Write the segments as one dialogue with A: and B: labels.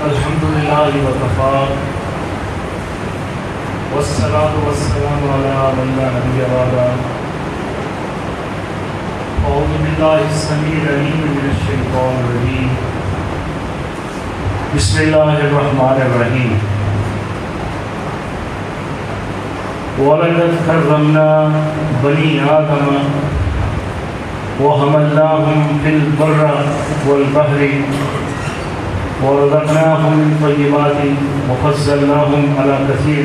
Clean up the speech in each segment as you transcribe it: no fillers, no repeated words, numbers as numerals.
A: الحمد لله وكفى والصلاة والسلام على من لا نبي بعده. أعوذ بالله السميع العليم من الشيطان الرجيم. بسم الله الرحمن الرحيم. ولقد كرمنا بني آدم وحملناهم في البر والبحر ورزقناهم من الطيبات وفضلناهم على كثير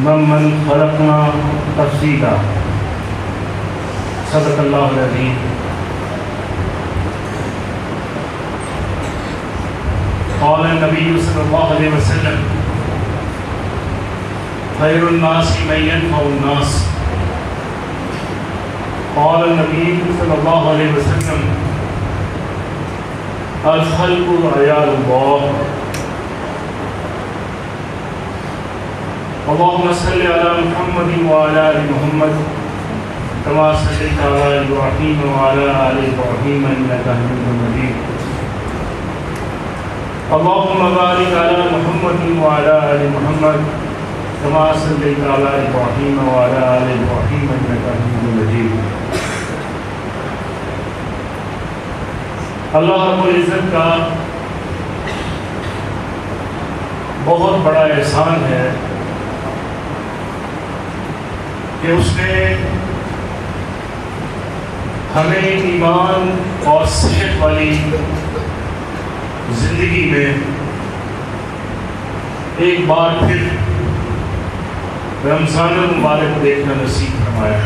A: ممن خلقنا تفضيلا. صدق الله العظيم. قال النبي صلى الله عليه وسلم: خير الناس من ينفع الناس. قال النبي صلى الله عليه وسلم: الخلق عيال الله. اللهم صل على محمد وعلى آل محمد كما صليت على إبراهيم وعلى آل إبراهيم إنك حميد مجيد. اللهم بارك على محمد وعلى آل محمد كما صليت على إبراهيم وعلى آل إبراهيم إنك حميد مجيد. اللہ رب العزت کا بہت بڑا احسان ہے کہ اس نے ہمیں ایمان اور صحت والی زندگی میں ایک بار پھر رمضان المبارک دیکھنا نصیب فرمایا.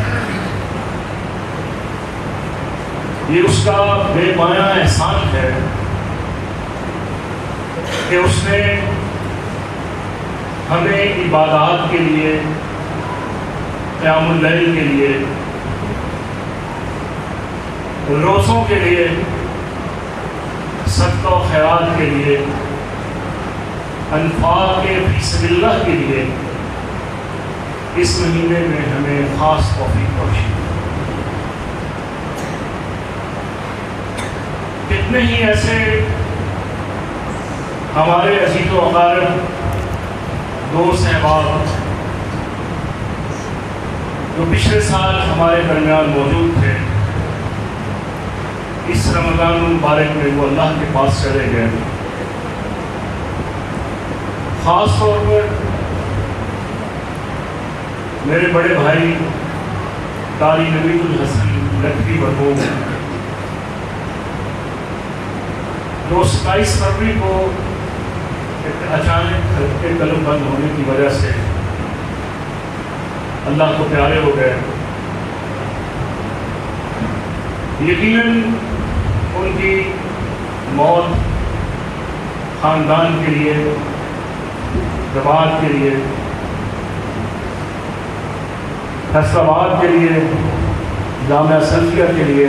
A: یہ اس کا بے پایا احسان ہے کہ اس نے ہمیں عبادات کے لیے، قیام اللیل کے لیے، روزوں کے لیے، صدقہ و خیرات کے لیے، انفاق فی سبیل اللہ کے لیے اس مہینے میں ہمیں خاص توفیق بخشی. کتنے ہی ایسے ہمارے عزیز و اقارب، دوست احباب جو پچھلے سال ہمارے درمیان موجود تھے، اس رمضان المبارک میں وہ اللہ کے پاس چلے گئے. خاص طور پر میرے بڑے بھائی قاری نوید الحسن لکھوی بھربھو، جو 27 فروری کو اچانک کے قلم بند ہونے کی وجہ سے اللہ کو پیارے ہو گئے. یقیناً ان کی موت خاندان کے لیے، جماعت کے لیے، فیصل آباد کے لیے، جامعہ سلفیہ کے لیے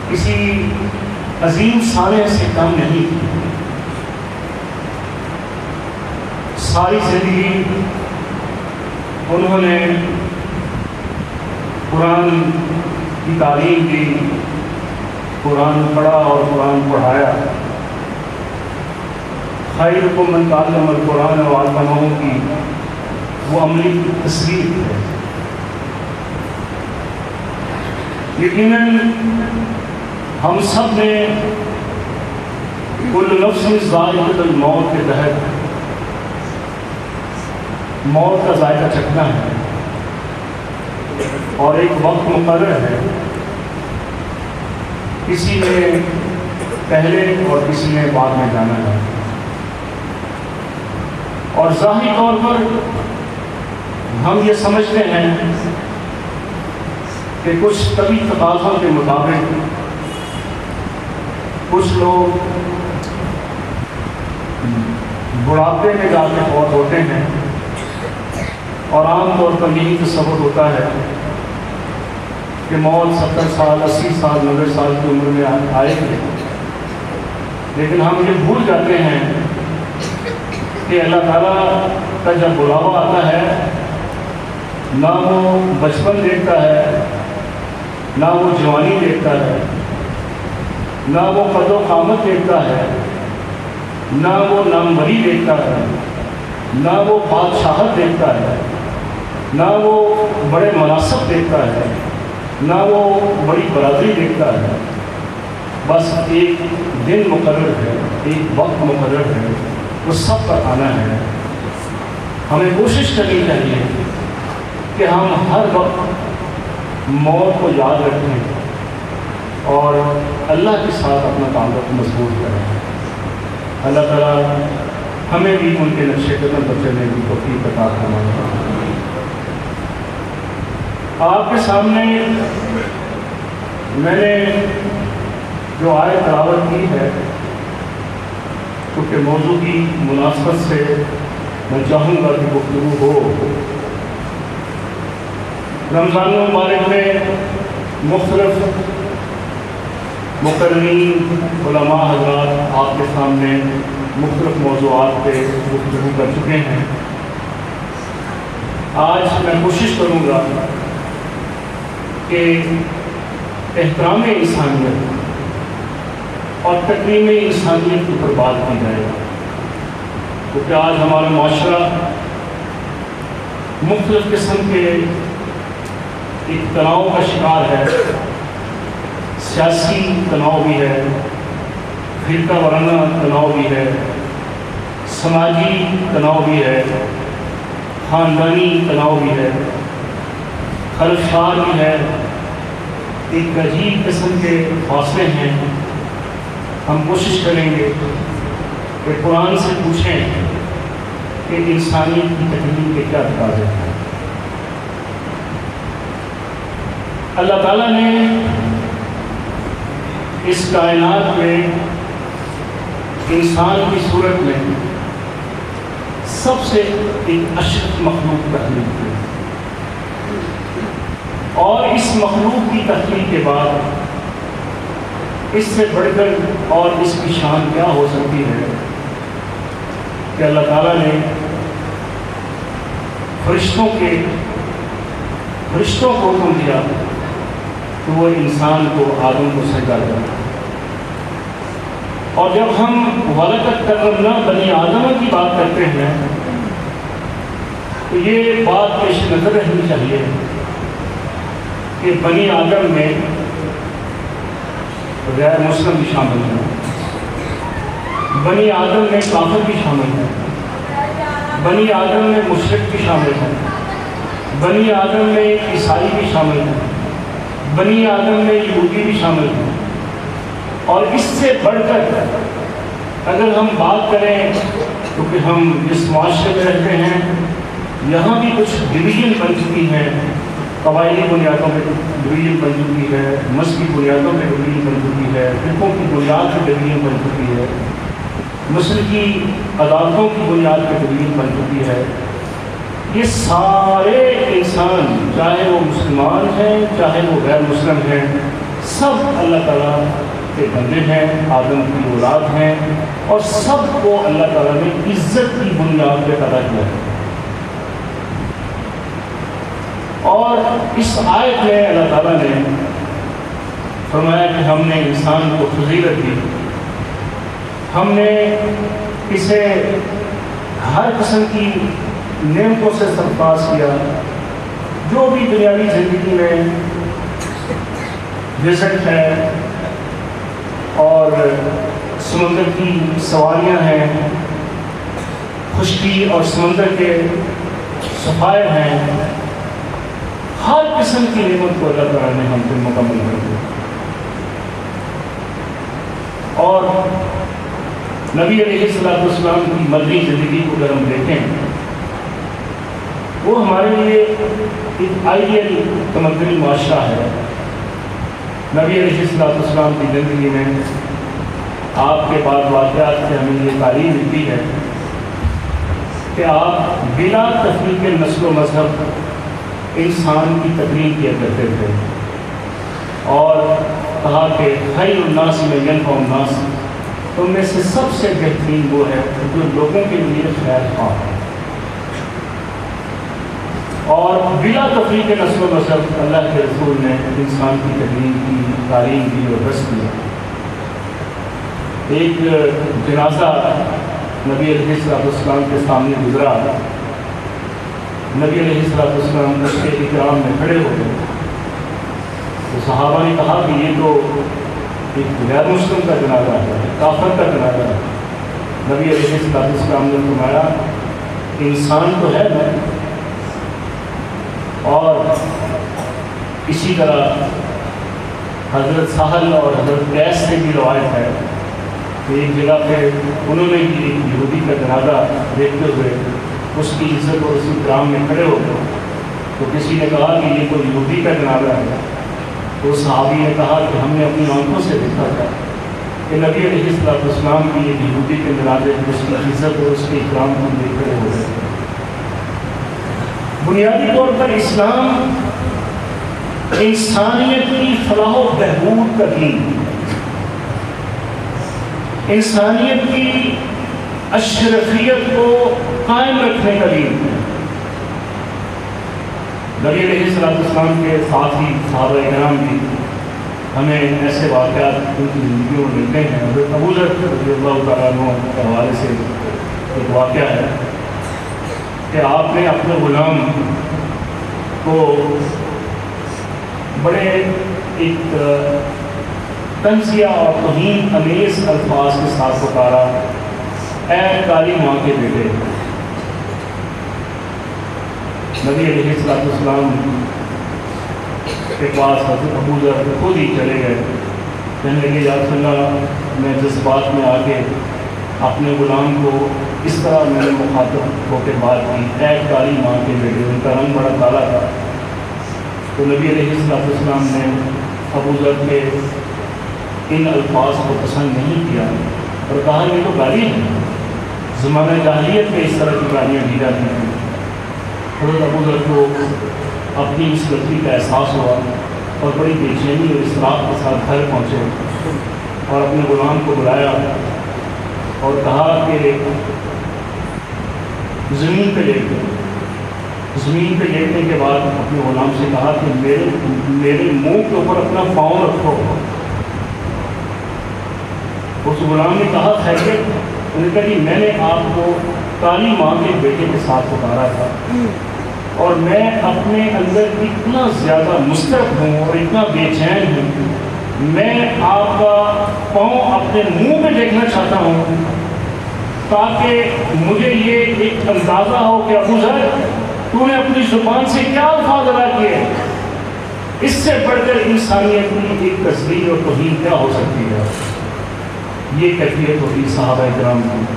A: کسی عظیم سالے سے کم نہیں. ساری زندگی انہوں نے قرآن کی تعلیم دی، قرآن پڑھا اور قرآن پڑھایا. خیرکم من تعلم القرآن وعلمہ کی وہ عملی تصریح ہے. یقیناً ہم سب نے کل نفس ذائقۃ الموت کے تحت موت کا ذائقہ چکھنا ہے، اور ایک وقت مقرر ہے. کسی نے پہلے اور کسی نے بعد میں جانا ہے. اور ظاہری طور پر ہم یہ سمجھتے ہیں کہ کچھ طبی تقاضوں کے مطابق کچھ لوگ بڑھاپے میں جا کے فوت ہوتے ہیں، اور عام طور پر یہی تصور ہوتا ہے کہ موت 70 سال، 80 سال، 90 سال کی عمر میں آئے گی. لیکن ہم یہ بھول جاتے ہیں کہ اللہ تعالیٰ کا جب بلاوا آتا ہے، نہ وہ بچپن دیکھتا ہے، نہ وہ جوانی دیکھتا ہے، نہ وہ قد و قامت دیکھتا ہے، نہ وہ ناموری دیکھتا ہے، نہ وہ بادشاہت دیکھتا ہے، نہ وہ بڑے مناصب دیکھتا ہے، نہ وہ بڑی برادری دیکھتا ہے۔ بس ایک دن مقرر ہے، ایک وقت مقرر ہے، وہ سب پر آنا ہے۔ ہمیں کوشش کرنی چاہیے کہ ہم ہر وقت موت کو یاد رکھیں اور اللہ کے ساتھ اپنا تعلق مضبوط کریں۔ اللہ تعالیٰ ہمیں بھی ان کے نقشے قدم پر چلنے کی توفیق عطا فرمائے۔ آپ کے سامنے میں نے جو آیت تلاوت کی ہے، کیونکہ موضوع کی مناسبت سے میں چاہوں گا کہ گفتگو ہو۔ رمضان المبارک میں مختلف مقررین علماء حضرات آپ کے سامنے مختلف موضوعات پہ گفتگو کر چکے ہیں۔ آج میں کوشش کروں گا کہ احترام انسانیت اور تکریم انسانیت کے اوپر بات کی جائے، کیونکہ آج ہمارا معاشرہ مختلف قسم کے ایک تناؤ کا شکار ہے۔ سیاسی تناؤ بھی ہے، فرقہ وارانہ تناؤ بھی ہے، سماجی تناؤ بھی ہے، خاندانی تناؤ بھی ہے، خلفشار بھی ہے، ایک عجیب قسم کے فاصلے ہیں۔ ہم کوشش کریں گے کہ قرآن سے پوچھیں کہ انسانیت کی تکمیل کے کیا تقاضے ہیں۔ اللہ تعالیٰ نے اس کائنات میں انسان کی صورت میں سب سے ایک اشرف مخلوق تخلیق کی، اور اس مخلوق کی تخلیق کے بعد اس سے بڑھ کر اور اس کی شان کیا ہو سکتی ہے کہ اللہ تعالیٰ نے فرشتوں کو حکم دیا کہ وہ انسان کو، آدم کو سجدہ کرے۔ اور جب ہم وَلَقَدْ كَرَّمْنَا بنی آدم کی بات کرتے ہیں تو یہ بات پیش نظر رہنی چاہیے کہ بنی آدم میں غیر مسلم بھی شامل ہیں، بنی آدم میں کافر بھی شامل ہیں، بنی آدم میں مشرک بھی شامل ہیں، بنی آدم میں عیسائی بھی شامل ہیں، بنی آدم میں یہودی بھی شامل ہیں۔ اور اس سے بڑھ کر اگر ہم بات کریں، کیونکہ ہم جس معاشرے میں رہتے ہیں یہاں بھی کچھ ڈویژن بن چکی ہیں، قبائلی بنیادوں پہ ڈویژن بن چکی ہے، مذہبی بنیادوں پہ ڈویژن بن چکی ہے، فرقوں کی بنیاد پہ ڈویژن بن چکی ہے، مسلکی عدالتوں کی بنیاد پہ ڈویژن بن چکی ہے۔ یہ سارے انسان، چاہے وہ مسلمان ہیں چاہے وہ غیر مسلم ہیں، سب اللہ تعالیٰ کے بندے ہیں، آدم کی اولاد ہیں، اور سب کو اللہ تعالیٰ نے عزت کی بنیاد پہ پیدا کیا ہے۔ اور اس آیت میں اللہ تعالیٰ نے فرمایا کہ ہم نے انسان کو فضیلت دی، ہم نے اسے ہر قسم کی نعمتوں سے سرفراز کیا، جو بھی دنیاوی زندگی میں ڈیزرٹ ہے اور سمندر کی سواریاں ہیں، خشکی اور سمندر کے سفائر ہیں، ہر قسم کی نعمت کو اللہ تعالیٰ نے ہم پہ مکمل کر دیا۔ اور نبی علیہ السلام کی مدنی زندگی کو اگر ہم دیکھیں، وہ ہمارے لیے ایک آئیڈیل تمدنی معاشرہ ہے۔ نبی علیہ السلام کی زندگی میں آپ کے بعد واقعات سے ہمیں یہ تعلیم ملتی ہے کہ آپ بلا تفریق نسل و مذہب انسان کی تکریم کیا کرتے تھے، اور کہا کہ خیر الناس من ینفع الناس، تم میں سے سب سے بہترین وہ ہے جو لوگوں کے لیے خیر خواہ ہے۔ اور بلا تفریق نسل و مذہب اللہ کے رسول نے انسان کی تکریم کی، تعلیم دی اور رس دی۔ ایک جنازہ نبی علیہ السلام کے سامنے گزرا. نبی علیہ السلام اس کے اکرام میں کھڑے ہو گئے. تو صحابہ نے کہا کہ یہ تو ایک غیر مسلم کا جنازہ ہے, کافر کا جنازہ ہے. نبی علیہ السلام نے فرمایا انسان تو ہے نا. اور اسی طرح حضرت سہل اور حضرت قیس سے بھی روایت ہے کہ ایک جگہ پہ انہوں نے بھی ایک یہودی کا جنازہ دیکھتے ہوئے اس کی عزت اور اسی کرام میں کھڑے ہو گئے. تو کسی نے کہا کہ یہ تو یہودی کا جنازہ ہے. تو صحابی نے کہا کہ ہم نے اپنی آنکھوں سے دیکھا تھا کہ نبی علیہ السلام کی ایک یہودی کے جنازے میں اس کی عزت اور اس کے اکرام کو لے کھڑے ہو گئے. بنیادی طور پر اسلام انسانیت کی فلاح و بہبود کا دین, انسانیت کی اشرفیت کو قائم رکھنے کا دین ہے. نبی علیہ السلام کے ساتھ ہی صحابہ کرام بھی ہمیں ایسے واقعات ان کی زندگیوں میں ملتے ہیں. حضرت ابو ذر رضی اللہ تعالیٰ عنہ کے حوالے سے ایک واقعہ ہے کہ آپ نے اپنے غلام کو بڑے ایک تنزیہ اور توہین امیز الفاظ کے ساتھ پکارا, اے کالی ماں کے بیٹے. نبی علیہ السلام کے پاس حضرت ابو ذر خود ہی چلے گئے. کہنے لگے یا رسول اللہ میں جذبات میں آ کے اپنے غلام کو اس طرح میں نے مخاطب ہو کے بات کی, اے کالی ماں کے بیٹے. ان کا رنگ بڑا کالا تھا. تو نبی علیہ السلام نے ابو ذر کے ان الفاظ کو پسند نہیں کیا اور کہا یہ تو گالی ہے. زمانہ جاہلیت میں اس طرح کی گالیاں دی جاتی ہیں. حضرت ابو ذر کو اپنی اس غلطی کا احساس ہوا اور بڑی بے چینی اور اضطراب کے ساتھ گھر پہنچے اور اپنے غلام کو بلایا اور کہا کہ زمین پہ لیٹ گئے. زمین پہ لیٹنے کے بعد اپنے غلام سے کہا کہ میرے منہ کے اوپر اپنا پاؤں رکھو. اس غلام نے کہا خیریت؟ انہوں نے کہا کہ میں نے آپ کو کالی ماں کے بیٹے کے ساتھ پکارا تھا اور میں اپنے اندر اتنا زیادہ مضطرب ہوں اور اتنا بے چین ہوں, میں آپ کا پاؤں اپنے منہ میں دیکھنا چاہتا ہوں تاکہ مجھے یہ ایک اندازہ ہو کہ ابو ذر تو نے اپنی زبان سے کیا الفاظ ادا کیے. اس سے بڑھ کر انسانیت کی ایک تصویر اور توہین کیا ہو سکتی ہے. یہ کیفیت ہوتی صحابہ کرام کی.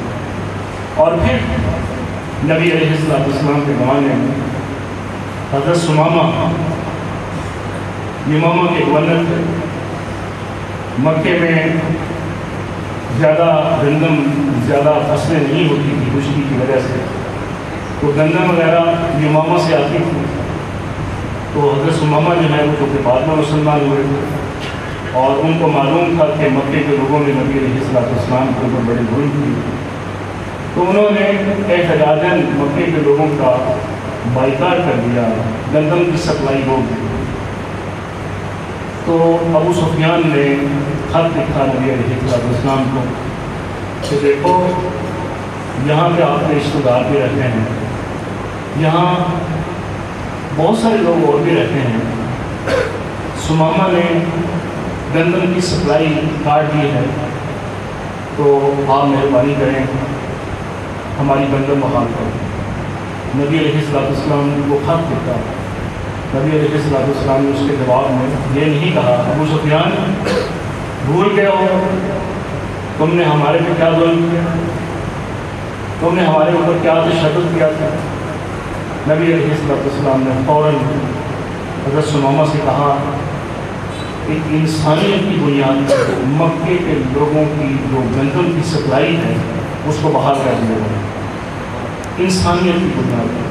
A: اور پھر نبی علیہ السلام کے زمانے میں حضرت سمامہ یمامہ کے گورنر تھے. مکے میں زیادہ گندم زیادہ فصلیں نہیں ہوتی تھی خشکی کی وجہ سے, تو گندم وغیرہ یمامہ سے آتی تھی. تو حضرت سمامہ جو ہے وہ چونکہ بعد میں مسلمان ہوئے تھے اور ان کو معلوم تھا کہ مکے کے لوگوں نے نبی علیہ السلام کے اوپر بڑے ظلم کیے, تو انہوں نے احتجاجاً مکے کے لوگوں کا بائیکاٹ کر دیا, گندم کی سپلائی روک دی. تو ابو سفیان نے خط لکھا نبی علیہ السلام کو کہ دیکھو یہاں پہ آپ کے رشتہ دار بھی رہتے ہیں, یہاں بہت سارے لوگ اور بھی رہتے ہیں. سمامہ نے گندم کی سپلائی کاٹ دی ہے, تو آپ مہربانی کریں ہماری گندم بحال کریں. نبی علیہ السلام نے وہ خط لکھا. نبی علیہ السلام نے اس کے جواب میں یہ نہیں کہا ابو سفیان بھول گئے ہو, تم نے ہمارے پہ کیا ظلم کیا, تم نے ہمارے اوپر کیا تشدد کیا تھا. نبی علیہ السلام نے فوراً حضرت سمامہ سے کہا کہ انسانیت کی بنیاد پر مکے کے لوگوں کی جو گندم کی سپلائی ہے اس کو بحال کر دیا جائے, انسانیت کی بنیاد پر.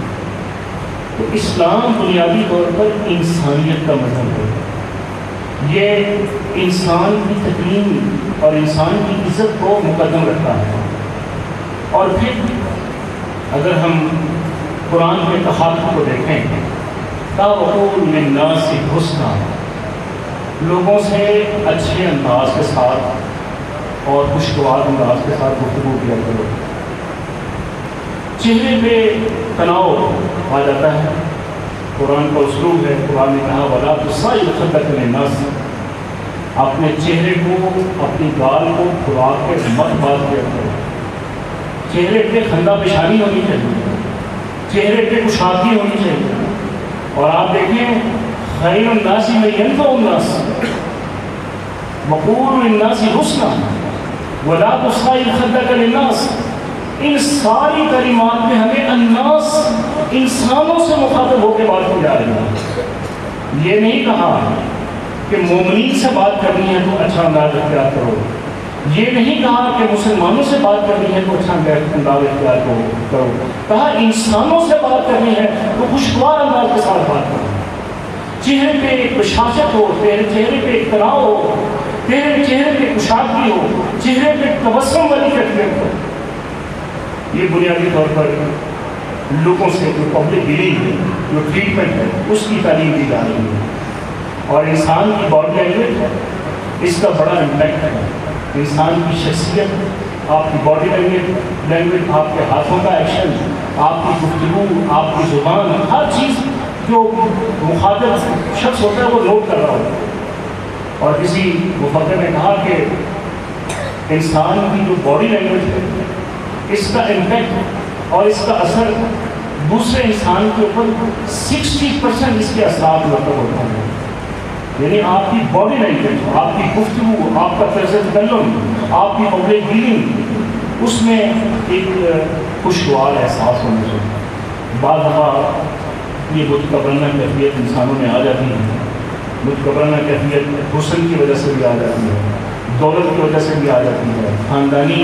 A: تو اسلام بنیادی طور پر انسانیت کا مذہب ہے. یہ انسان کی تکریم اور انسان کی عزت کو مقدم رکھتا ہے. اور پھر اگر ہم قرآن کے تخاطب کو دیکھیں تَوَقُولُ لِلنَّاسِ حُسْنًا, لوگوں سے اچھے انداز کے ساتھ اور خوشگوار انداز کے ساتھ گفتگو کیا کرو. چہرے پہ تناؤ آ جاتا ہے. قرآن کا اسلوب ہے, قرآن نے کہا وَلَا تُصَعِّرْ خَدَّكَ لِلنَّاسِ, اپنے چہرے کو, اپنی گال کو پھلا کے مت بات کیا کرو. چہرے پہ خندہ پیشانی ہونی چاہیے, چہرے پہ کشادگی ہونی چاہیے. اور آپ دیکھیں خیر الناس من ينفع الناس وقولوا للناس حسنا ولا تصعر خدك للناس. ان ساری کلمات میں ہمیں الناس, انسانوں سے مخاطب ہو کے بات کی جا رہی ہے. یہ نہیں کہا کہ مومنین سے بات کرنی ہے تو اچھا انداز اختیار کرو, یہ نہیں کہا کہ مسلمانوں سے بات کرنی ہے تو اچھا انداز اختیار کرو. کہا انسانوں سے بات کرنی ہے تو خوشگوار انداز کے ساتھ بات کرو. چہرے پہ ایک بشاشت ہو, تیرے چہرے پہ ایک تناؤ ہو, تیرے چہرے پہ کشادگی ہو, چہرے پہ تبسم والی کیفیت ہو. یہ بنیادی طور پر لوگوں سے جو پبلک ڈیلنگ ہے, جو ٹریٹمنٹ ہے, اس کی تعلیم دی جا رہی ہے. اور انسان کی باڈی لینگویج ہے, اس کا بڑا امپیکٹ ہے. انسان کی شخصیت, آپ کی باڈی لینگویج, آپ کے ہاتھوں کا ایکشن, آپ کی گفتگو, آپ کی زبان, ہر چیز جو مخاطب شخص ہوتا ہے وہ نوٹ کر رہا ہوتا ہے. اور کسی مفکر نے کہا کہ انسان کی جو باڈی لینگویج ہے, اس کا امپیکٹ اور اس کا اثر دوسرے انسان کے اوپر 60% اس کے اثرات مرتب ہوتا ہے. یعنی آپ کی باڈی لینگویج, آپ کی گفتگو, آپ کا طرز تکلم, آپ کی پبلک ڈیلنگ, اس میں ایک خوشگوار احساس ہونا چاہیے. بعض دفعہ یہ متکبرانہ کیفیت انسانوں میں آ جاتی ہے. متکبرانہ کیفیت حسن کی وجہ سے بھی آ جاتی ہے, دولت کی وجہ سے بھی آ جاتی ہے, خاندانی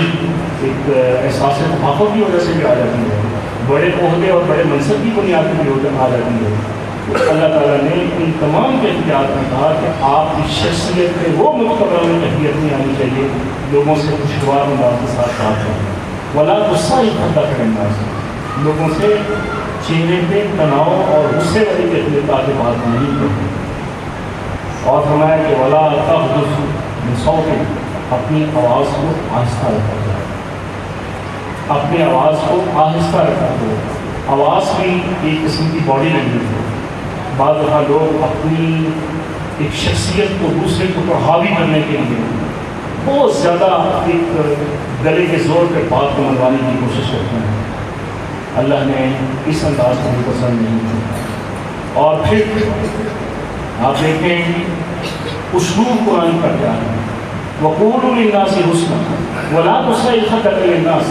A: ایک احساس تفاخر کی وجہ سے بھی آ جاتی ہے, بڑے عہدے اور بڑے منصب کی بنیاد پر بھی آ جاتی ہے. اللہ تعالیٰ نے ان تمام کیفیات میں کہا کہ آپ کی شخصیت میں وہ متکبرانہ کیفیت نہیں آنی چاہیے, لوگوں سے خوشگوار انداز کے ساتھ بات کریں. ولا تصعر خدك للناس, لوگوں سے چہرے پہ تناؤ اور غصے والی کیفیت آ کے بات نہیں کریں. اور فرمایا کہ ولا تغضض من صوتك, اپنی آواز کو آہستہ رکھا جائے, اپنی آواز کو آہستہ رکھا کرو. آواز بھی ایک قسم کی باڈی لینگویج ہے. بعض دفعہ لوگ اپنی ایک شخصیت کو دوسرے کے اوپر حاوی کرنے کے لیے بہت زیادہ ایک گلے کے زور پہ بات کو منوانے کی کوشش کرتے ہیں. اللہ نے اس انداز کو بھی پسند نہیں کیا. اور پھر آپ دیکھیں اسلوب قرآن کا کیا ہے, وَقُولُوا لِلنَّاسِ حُسْنًا وَلَا تُصْعِرْ خَدَّكَ لِلنَّاسِ,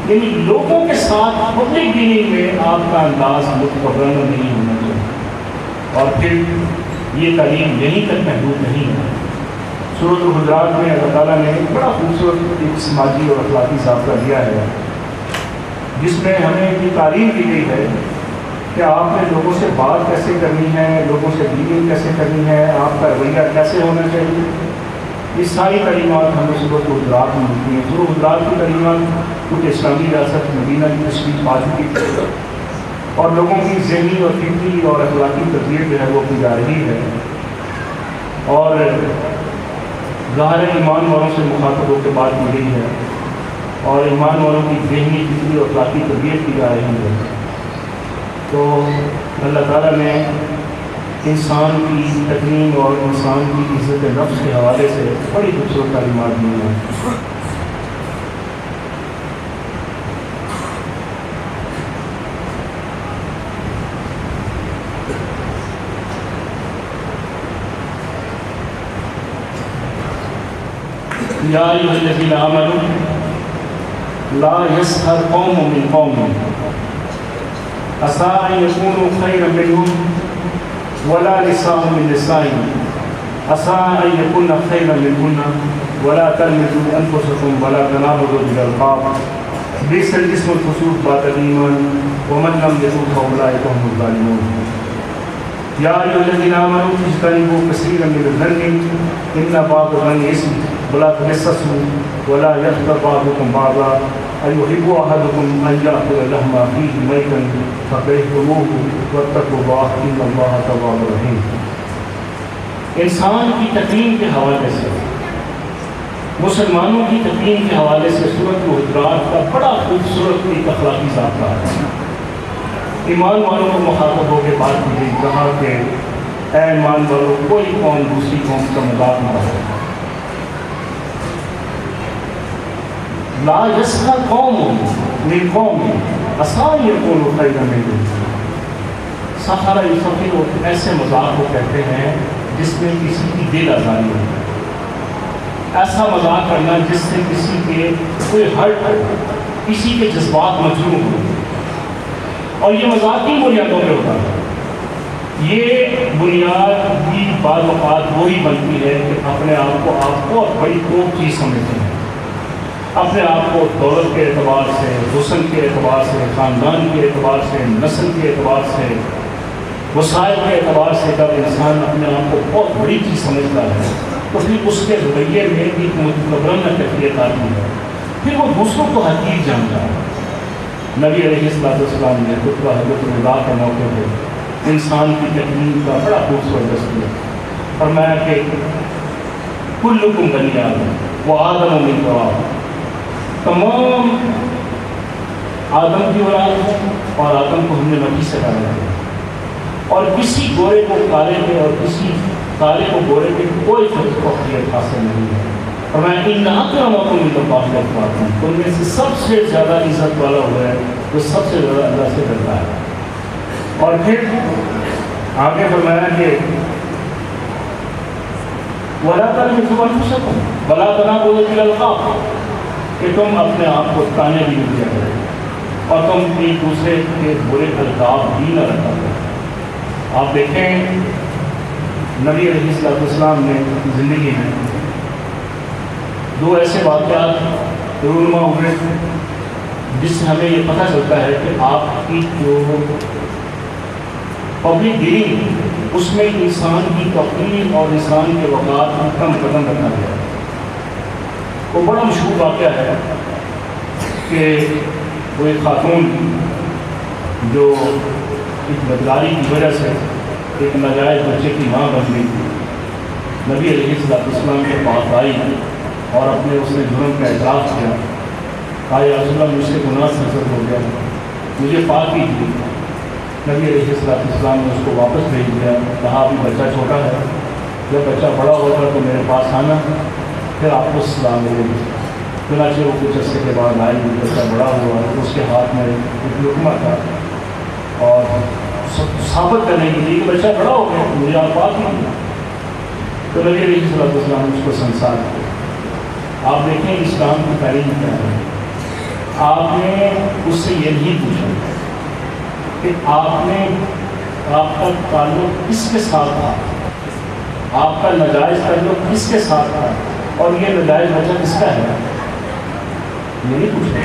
A: یعنی لوگوں کے ساتھ پبلک ڈیلنگ میں آپ کا انداز متکبرانہ نہیں ہونا چاہیے. اور پھر یہ تعلیم یہیں تک محدود نہیں ہے. سورۃ الحجرات میں اللہ تعالیٰ نے بڑا خوبصورت ایک سماجی اور اخلاقی ضابطہ دیا ہے, جس میں ہمیں یہ تعلیم دی گئی ہے کہ آپ نے لوگوں سے بات کیسے کرنی ہے, لوگوں سے ڈیلنگ کیسے کرنی ہے, آپ کا رویہ کیسے ہونا چاہیے. یہ ساری تعلیمات ہمیں سورۃ الحجرات میں ملتی ہیں. سورۃ الحجرات کی تعلیمات کچھ اسلامی ریاست مدینہ کی تشریف پا چکی ہے, اور لوگوں کی ذہنی اور فکری اور اخلاقی تربیت جو ہے وہ کی جا رہی ہے. اور ظاہر ایمان والوں سے مخاطب ہو کے بات کی گئی ہے, اور ایمان والوں کی ذہنی فکری اور اخلاقی تربیت کی جا رہی ہے. تو اللہ تعالیٰ نے انسان کی تکریم اور انسان کی عزت نفس کے حوالے سے بڑی خوبصورت تعلیمات دی ہیں. یا ایھا الذین آمنوا لا یسخر قوم من قوم عسیٰ ان یکونوا خیرا منہم ولا نساء من نساء عسیٰ ان یکن خیرا منہن ولا تلمزوا انفسکم ولا تنابزوا بالالقاب بئس الاسم الفسوق بعد الایمان ومن لم یتوب فاولئک هم الظالمون. یا ایھا الذین آمنوا اجتنبوا کثیرا من الظن ان بعض الظن اثم ولا تجسسوا ولا یغتب بعضکم بعضا ایحب احدکم ان یأکل لحم اخیہ میتا فکرہتموہ واتقوا اللہ ان اللہ تواب رحیم. انسان کی تکریم کے حوالے سے مسلمانوں کی تقویم کے حوالے سے سورۃ الحجرات کا بڑا خوبصورت ایک اخلاقی ضابطہ ہے۔ ایمان والوں کو مخاطب ہو کے بات کی گئی، کہا کہ اے ایمان والوں، کوئی قوم دوسری قوم کا مذاق نہ کرے۔ لا یسخر قوم من قوم عسى ان یکونوا خیرا منهم۔ سخر یسخر ایسے مذاق کو کہتے ہیں جس میں کسی کی دل آزاری ہو، ایسا مذاق کرنا جس سے کسی کے کوئی ہرٹ ہو، کسی کے جذبات مجروح ہو، اور یہ مذاقی بنیادوں پہ ہوتا ہے۔ یہ بنیاد بھی بعض اوقات وہی بنتی ہے کہ اپنے آپ کو آپ بہت بڑی توپ چیز سمجھتے ہیں، اپنے آپ کو دولت کے اعتبار سے، حسن کے اعتبار سے، خاندان کے اعتبار سے، نسل کے اعتبار سے، وسائل کے اعتبار سے جب انسان اپنے آپ کو بہت بڑی چیز سمجھتا ہے تو پھر اس کے رویے میں ایک متکبرانہ کیفیت آتی ہے، پھر وہ دوسروں کو حقیر جانتا ہے۔ نبی علیہ السلام نے خطبہ حجۃ الوداع کے موقع پہ انسان کی تکمیل کا بڑا خوبصورت دستور فرمایا کہ کلکم بنی آدم و آدم من تراب، تمام آدم کی اولاد ہے اور آدم کو ہم نے مٹی سے ڈالا ہے، اور کسی گورے کو کالے میں اور کسی کالے کو گورے میں کوئی فضیلت حاصل نہیں ہے۔ فرمایا ان اکرمکم عند اللہ اتقاکم، ان میں سے سب سے زیادہ عزت والا ہوا ہے جو سب سے زیادہ اللہ سے ڈرتا ہے۔ اور پھر آگے فرمایا کہ وَلَا تَلْمِزُوا أَنفُسَكُمْ وَلَا تَنَابَزُوا بِالْأَلْقَابِ، کہ تم اپنے آپ کو تانے بھی نہیں دیا کرو اور تم ایک دوسرے کے برے القاب بھی نہ رکھا کرو۔ آپ دیکھیں نبی علیہ السلام نے زندگی میں دو ایسے واقعات رونما ہوئے جس سے ہمیں یہ پتہ چلتا ہے کہ آپ کی جو پبلک ڈیلنگ اس میں انسان کی توقیر اور انسان کے وقار کو کم قدم رکھا گیا۔ وہ بڑا مشہور واقعہ ہے کہ وہ ایک خاتون جو ایک بدکاری کی وجہ سے ایک ناجائز بچے کی ماں بن گئی تھی، نبی علیہ السلام کے پاس آئی اور اپنے اس نے جرم کا اعتراف کیا، کہا یا رسول اللہ مجھ سے گناہ سرزد ہو گیا، مجھے پاک کیجیے۔ نبی علیہ السلام نے اس کو واپس بھیج دیا، کہا ابھی بچہ چھوٹا ہے، جب بچہ بڑا ہوگا تو میرے پاس آنا، پھر آپ کو سزا ملے گی۔ چنانچہ وہ کچھ عرصے کے بعد آئی، بچہ بڑا ہوا، اس کے ہاتھ میں ایک لقمہ تھا اور ثابت کرنے کے لیے کہ بچہ بڑا ہو گیا، مجھے آپ پاک نہیں، تو نبی علیہ السلام نے اس کو سنسار کیا۔ آپ دیکھیں اسلام کی تعلیم کیا ہے، آپ نے اس سے یہ نہیں پوچھا کہ آپ کا تعلق کس کے ساتھ تھا، آپ کا ناجائز تعلق کس کے ساتھ تھا اور یہ ناجائز بچہ کس کا ہے، یہ نہیں پوچھا۔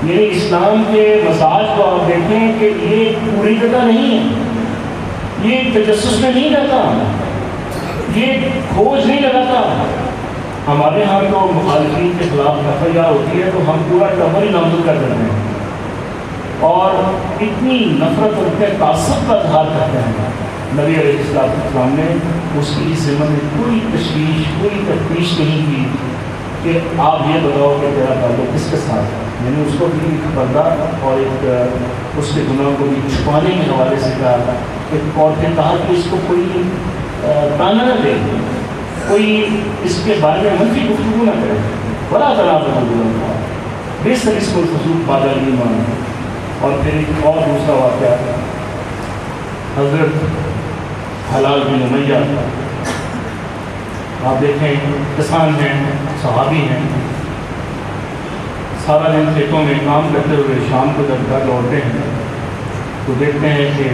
A: یعنی اسلام کے مزاج کو آپ دیکھیں کہ یہ پوری جگہ نہیں ہے، یہ تجسس میں نہیں رہتا، یہ کھوج نہیں لگاتا۔ ہمارے ہاں تو مخالفین کے خلاف FIR ہوتی ہے تو ہم پورا ٹبر ہی نامزد کر دیتے ہیں اور اتنی نفرت اور اتنے تعصب کا اظہار کرتے ہیں۔ نبی علیہ السلام نے اس کی اس ذمہ میں کوئی تشویش، کوئی تفتیش نہیں کی کہ آپ یہ بتاؤ کہ تیرا تعلق کس کے ساتھ ہے، یعنی اس کو بھی ایک پردہ اور ایک اس کے گناہ کو بھی چھپانے کے حوالے سے کہا تھا اور پھر کہا کہ اس کو کوئی تانا نہ دے، کوئی اس کے بارے میں منفی گفتگو نہ کرے، بڑا تنازع ہوا، بے سر اس کو خصوص بعد ایمان۔ اور پھر ایک اور دوسرا واقعہ حضرت حلال بن امیہ، آپ دیکھیں کسان ہیں، صحابی ہیں، سارا دن کھیتوں میں کام کرتے ہوئے شام کو جب گھر لوٹتے ہیں تو دیکھتے ہیں کہ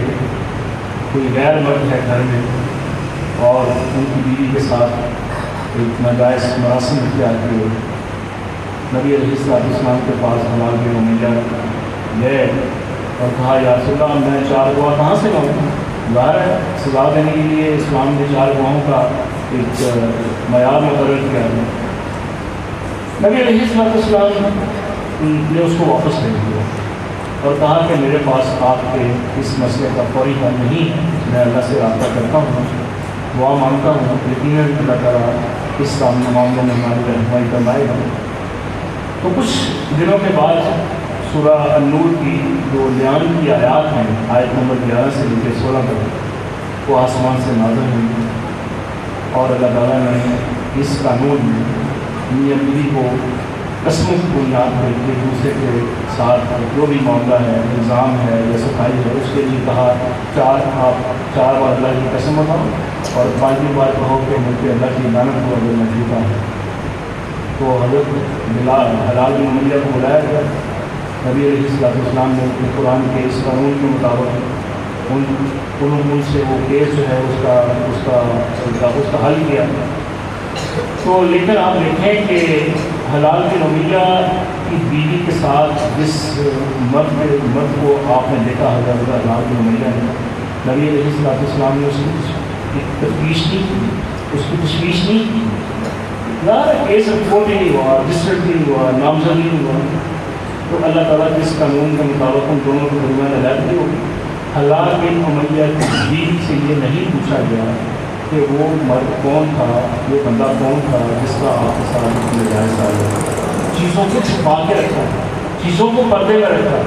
A: کوئی غیر مرد ہے گھر میں اور ان کی بیوی کے ساتھ ایک ناجائز مراسم اختیار کیے۔ نبی علیہ السلام کے پاس حلال بن امیہ گئے اور کہا یا رسول اللہ میں 4 گواہ کہاں سے لاؤں؟ ظاہر ہے سزا دینے کے لیے اسلام نے 4 گواہوں کا ایک معیار مقرر کیا ہے۔ نبی علیہ السلام نے اس کو واپس بھیج دیا اور کہا کہ میرے پاس آپ کے اس مسئلے کا فوری حل نہیں ہے، میں اللہ سے رابطہ کرتا ہوں، دعا مانگتا ہوں، یقیناً اللہ تعالیٰ اس معاملے میں ہماری رہنمائی فرمائے گا۔ تو کچھ دنوں کے بعد سورہ النور کی جو 99 کی آیات ہیں، آیت نمبر 11 سے لے کے 16 تک، وہ آسمان سے نازل ہوئی اور اللہ تعالیٰ نے اس قانون میں میاں بیوی کو قسموں کی بنیاد پر ایک دوسرے کے ساتھ جو بھی معاملہ ہے، الزام ہے یا صفائی ہے، اس کے لیے کہا آپ 4 بار اللہ کی قسم اٹھاؤ اور 5ویں بار کہو کہ مجھ پہ اللہ کی لعنت ہو اگر میں جھوٹا ہوں۔ تو حضرت بلال حلال بن امیہ کو بلایا گیا۔ نبی علیہ السلام نے قرآن کے اس قانون کے مطابق ان سے وہ کیس جو ہے اس کا حل کیا۔ تو لیکن آپ دیکھیں کہ حلال بن امیہ کی بیوی کے ساتھ جس مرد کو آپ نے دیکھا حضرت حلال بن امیہ نے، نبی علیہ السلام نے اس کی تفتیش نہیں کی، اس کی تشویش نہیں کی، کیس رپورٹ ہی نہیں ہوا، رجسٹرڈ نہیں ہوا، نامزد نہیں ہوا۔ تو اللہ تعالیٰ کے اس قانون کے مطابق ان دونوں کے درمیان علیحدگی ہوگی۔ حلال بن امیہ کی بیوی سے یہ نہیں پوچھا گیا کہ وہ مرد کون تھا، وہ بندہ کون تھا جس کا آپ کے ساتھ ناجائز تعلق ہے۔ چیزوں کو چھپا کے رکھا، چیزوں کو پردے میں رکھا،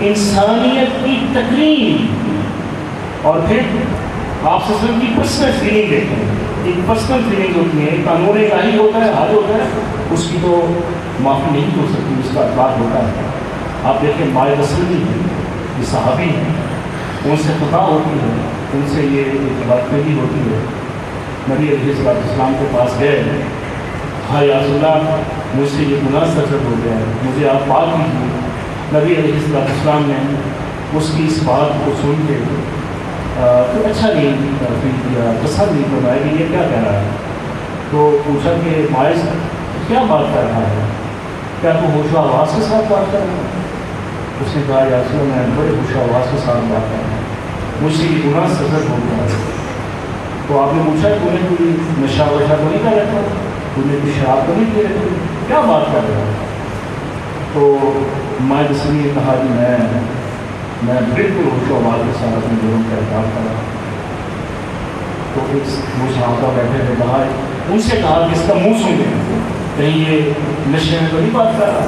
A: انسانیت کی تقریم۔ اور پھر آپ سے کی پرسنل فیلنگ دیکھیں، ایک پرسنل فیلنگ ہوتی ہے، قانون الہی ہوتا ہے، حد ہوتا ہے، اس کی تو معافی نہیں ہو سکتی، اس کا اطلاق ہوتا ہے۔ آپ دیکھیں مائع رسول یہ صحابی ہیں، ان سے خطا ہوتی ہے، ان سے یہ بدتمیزی ہوتی ہے۔ نبی علیہ السلام کے پاس گئے، ہائے یا رسول اللہ مجھ سے یہ گناہ سرزد ہو گیا ہے، مجھے آپ پاک کیجیے۔ نبی علیہ السلام نے اس کی اس بات کو سن کے تو اچھا نہیں فیل کیا، پسند نہیں فرمایا کہ یہ کیا کہہ رہا ہے۔ تو پوچھا کہ باعث کیا بات کر رہا ہے، کیا تو ہوش و آواز کے ساتھ بات کر رہا ہے؟ اس نے کہا یا رسول اللہ میں بڑے ہوش و آواز کے ساتھ بات کر رہا ہوں، مجھ سے یہ گناہ سرزد ہو گیا ہے۔ تو آپ نے پوچھا کہ انہیں کوئی نشہ وشہ تو نہیں کر رہا تھا، انہیں کوئی شراب تو نہیں پی رہے تھے، کیا بات کر رہا ہے؟ تو مائع رسول نے کہا کہ میں بالکل ہوش و آواز کے ساتھ اپنے لوگوں کا احترام کر رہا ہوں۔ تو وہ صحابہ بیٹھے تھے، کہا ان سے کہا کہ اس کا منہ سن لیں، کہیں یہ نشے میں تو نہیں بات کر رہا۔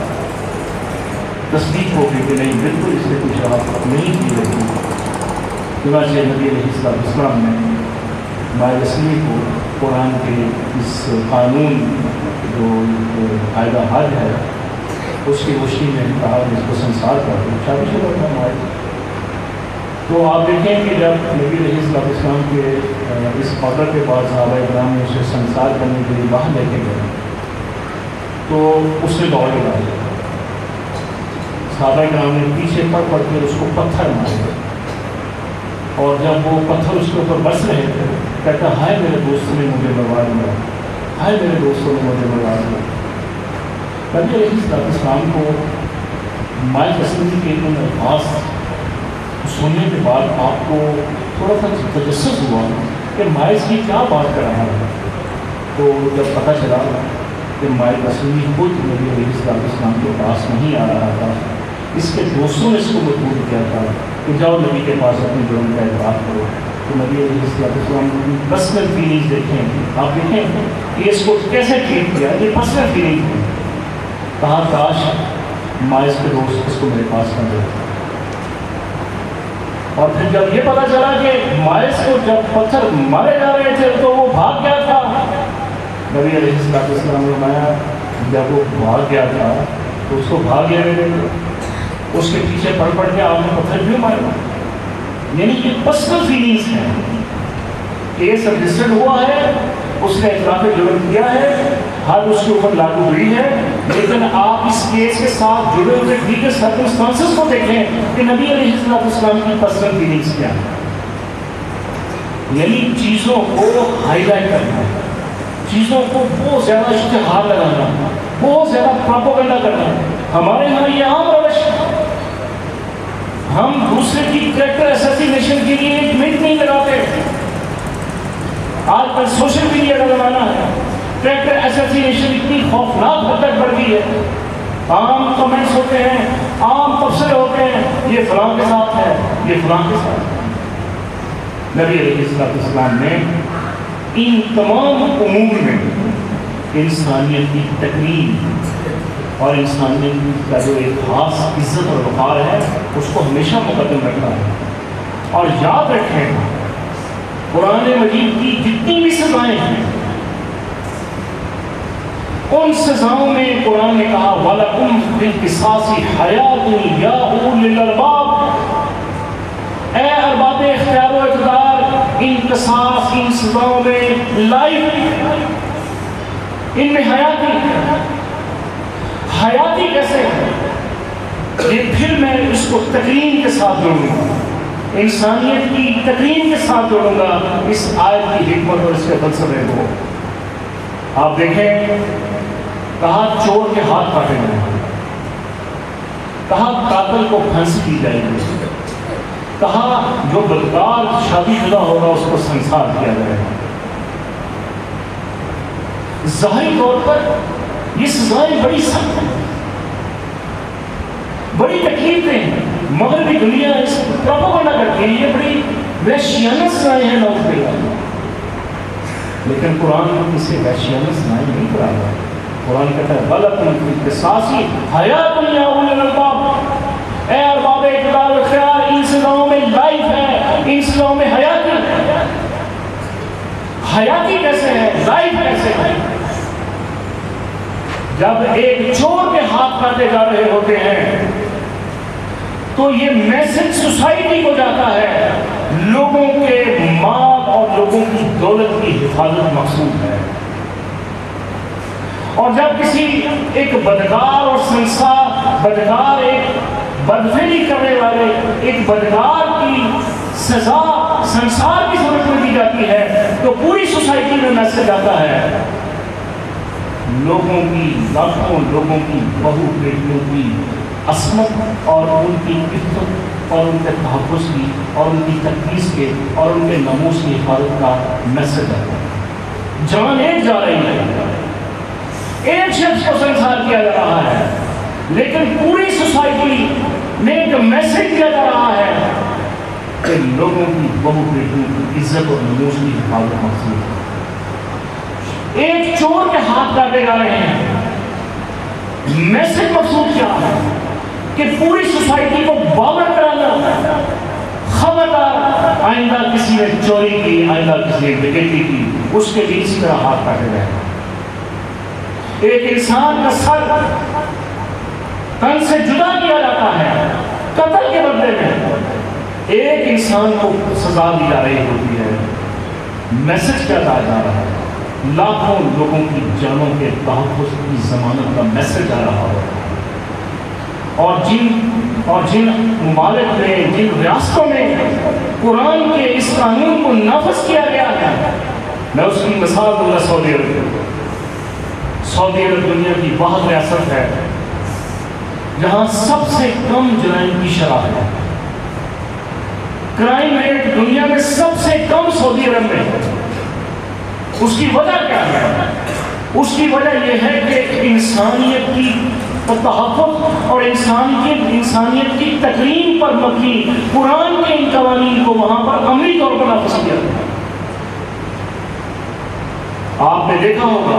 A: تصدیق ہو گئی کہ نہیں، بالکل اس نے کوئی شراب نہیں کی رہی۔ چنانچہ نبی علیہ السلام نے مائع رسول کو قرآن کے اس قانون جو قاعدہ حد ہے اس کی روشنی میں کہا کہ اس کو سنسار کر دو، شادی شروع تھا ہمارے۔ تو آپ دیکھیں کہ جب نبی علیہ السلام کے اس آرڈر کے بعد صحابہ کرام نے اسے سنسار کرنے کے لیے باہر لے کے گئے تو اس نے دوڑ لگایا، صحابہ کرام نے پیچھے پڑ کے اس کو پتھر مارے، اور جب وہ پتھر اس کے اوپر برس رہے تھے کہتا ہائے میرے دوست نے مجھے برباد کیا، ہائے میرے دوستوں نے مجھے برباد کیا۔ نبی علیہ السلام کو مائع رسول کے ان الفاظ سننے کے بعد آپ کو تھوڑا سا تجسس ہوا کہ مائع کی کیا بات کر رہا ہے۔ تو جب پتہ چلا کہ مائع رسول خود نبی علیہ السلام کے پاس نہیں آ رہا تھا، اس کے دوستوں نے اس کو مجبور کیا تھا کہ جاؤ نبی کے پاس اپنے جرم کا اعتراف کرو۔ تو نبی علیہ السلام کی پرسنل فیلنگز دیکھیں، آپ دیکھیں کہ اس کو کیسے ٹریٹ کیا، یہ پرسنل فیلنگ ہے۔ کہا کاش مائع کے دوست اس کو میرے پاس نہ دے۔ اور پھر جب یہ پتہ چلا کہ مائع کو جب پتھر مارے جا رہے تھے تو وہ بھاگ گیا تھا، نبی علیہ السلام نے فرمایا جب وہ بھاگ گیا تھا تو اس کو بھاگ لینے دیں، اس کے پیچھے پڑ کے آپ نے پتھر کیوں مارا؟ یعنی یہ پرسنل فیلنگس ہیں۔ کیس رجسٹرڈ ہوا ہے، اس نے اعتراف جرم کیا ہے، حد اس کے اوپر لاگو ہوئی ہے، لیکن آپ اس کیس کے ساتھ جڑے ہوئے دیگر سرکمسٹانسز کو دیکھیں کہ نبی علیہ السلام کی پرسنل فیلنگس کیا ہیں۔ یعنی چیزوں کو ہائی لائٹ کرنا، چیزوں کو بہت زیادہ اشتہار لگانا، بہت زیادہ پروپیگنڈا کرنا، ہمارے یہاں یہ عام روش ہے۔ ہم دوسرے کی کریکٹر اسیسینیشن کے لیے ایک منٹ نہیں لگاتے۔ آج کل سوشل میڈیا کا زمانہ ہے، کریکٹر اسیسینیشن اتنی خوفناک حد تک بڑھ گئی ہے، عام کمنٹس ہوتے ہیں، عام تبصرے ہوتے ہیں، یہ فلاں کے ساتھ ہے، یہ فلاں کے ساتھ ہے۔ نبی علیہ السلام نے ان تمام امور میں انسانیت کی تقریم اور انسانیت کا جو ایک خاص عزت اور وقار ہے اس کو ہمیشہ مقدم رکھتا ہے. اور یاد رکھیں قرآن مجید کی جتنی بھی سزائیں ہیں ان سزاؤں میں قرآن نے کہا وَلَكُمْ فِي الْقِصَاصِ حَيَاةٌ يَا أُولِي الْأَلْبَابِ، اے ارباب اختیار و اقتدار، ان قصاص ان سزاؤں میں لائف، ان میں حیاتی ہے. حیاتی کیسے ہے؟ یہ پھر میں اس کو تکریم کے ساتھ جوڑوں گا، انسانیت کی تکریم کے ساتھ جوڑوں گا اس آیت کی حکمت اور اس کے فلسفے کو. آپ دیکھیں کہا چور کے ہاتھ کاٹے جائیں، کہا قاتل کو پھانسی دی جائے گی، کہا جو بدکار شادی شدہ ہوگا اس کو سنسار کیا جائے گا. ظاہری طور پر یہ سزائیں بڑی سخت ہیں، بڑی تکلیف دہ ہیں. مغربی دنیا اس پروپیگنڈا کرتی ہے یہ بڑی وحشیانہ سزائیں ہیں نعوذ باللہ. لیکن قرآن اسے وحشیانہ سزائیں نہیں کرایا. قرآن کہتا ہے وَلَكُمْ فِي الْقِصَاصِ حَيَاةٌ يَا أُولِي الْأَلْبَابِ، اے ارباب اقتدار و اختیار ان سزاؤں میں لائف ہے، ان سزاؤں میں حیاتی ہے. حیاتی کیسے ہے؟ لائف کیسے ہے؟ جب ایک چور کے ہاتھ کاٹے جا رہے ہوتے ہیں تو یہ میسج سوسائٹی کو جاتا ہے لوگوں کے مال اور لوگوں کی دولت کی حفاظت مقصود ہے. اور جب کسی ایک بدکار اور بدکار ایک بدفعلی کرنے والے ایک بدکار کی سزا سنسار کی صورت میں دی جاتی ہے تو پوری سوسائٹی میں میسج آتا ہے لوگوں کی لاکھوں لوگوں کی بہو بیٹیوں کی عصمت اور ان کی عزت اور ان کے تحفظ کی اور ان کی تقدیس کے اور ان کے ناموس کی حفاظت کا میسج آتا ہے. جان ایک جا رہی ہے، ایک شخص کو سنسار کیا جا رہا ہے، لیکن پوری سوسائٹی میں ایک میسج دیا جا رہا ہے کہ لوگوں کی بہو بیٹیوں کی عزت اور ناموس کی حفاظت مقصود ہے. ایک چور کے ہاتھ کاٹے جا رہے ہیں، میسج مقصود کیا ہے کہ پوری سوسائٹی کو باور کرانا خبردار آئندہ کسی نے چوری کی، آئندہ کسی نے ڈکیتی کی، اس کے بھی اسی طرح ہاتھ کاٹے جائیں. ایک انسان کا سر تن سے جدا کیا جاتا ہے قتل کے بدلے میں، ایک انسان کو سزا دی جا رہی ہوتی ہے. میسج کیا جا رہا ہے؟ لاکھوں لوگوں کی جانوں کے تحفظ کی ضمانت کا میسج آ رہا ہے. اور جن ممالک میں جن ریاستوں میں قرآن کے اس قانون کو نافذ کیا گیا ہے، میں اس کی مثال دوں گا سعودی عرب. سعودی عرب دنیا کی واحد ریاست ہے جہاں سب سے کم جرائم کی شرح ہے. کرائم ریٹ دنیا میں سب سے کم سعودی عرب میں ہے. اس کی وجہ کیا ہے؟ اس کی وجہ یہ ہے کہ انسانیت کی تحفظ اور انسانیت کی تکریم پر مبنی قرآن کے ان قوانین کو وہاں پر عملی طور پر نافذ کیا گیا. آپ نے دیکھا ہوگا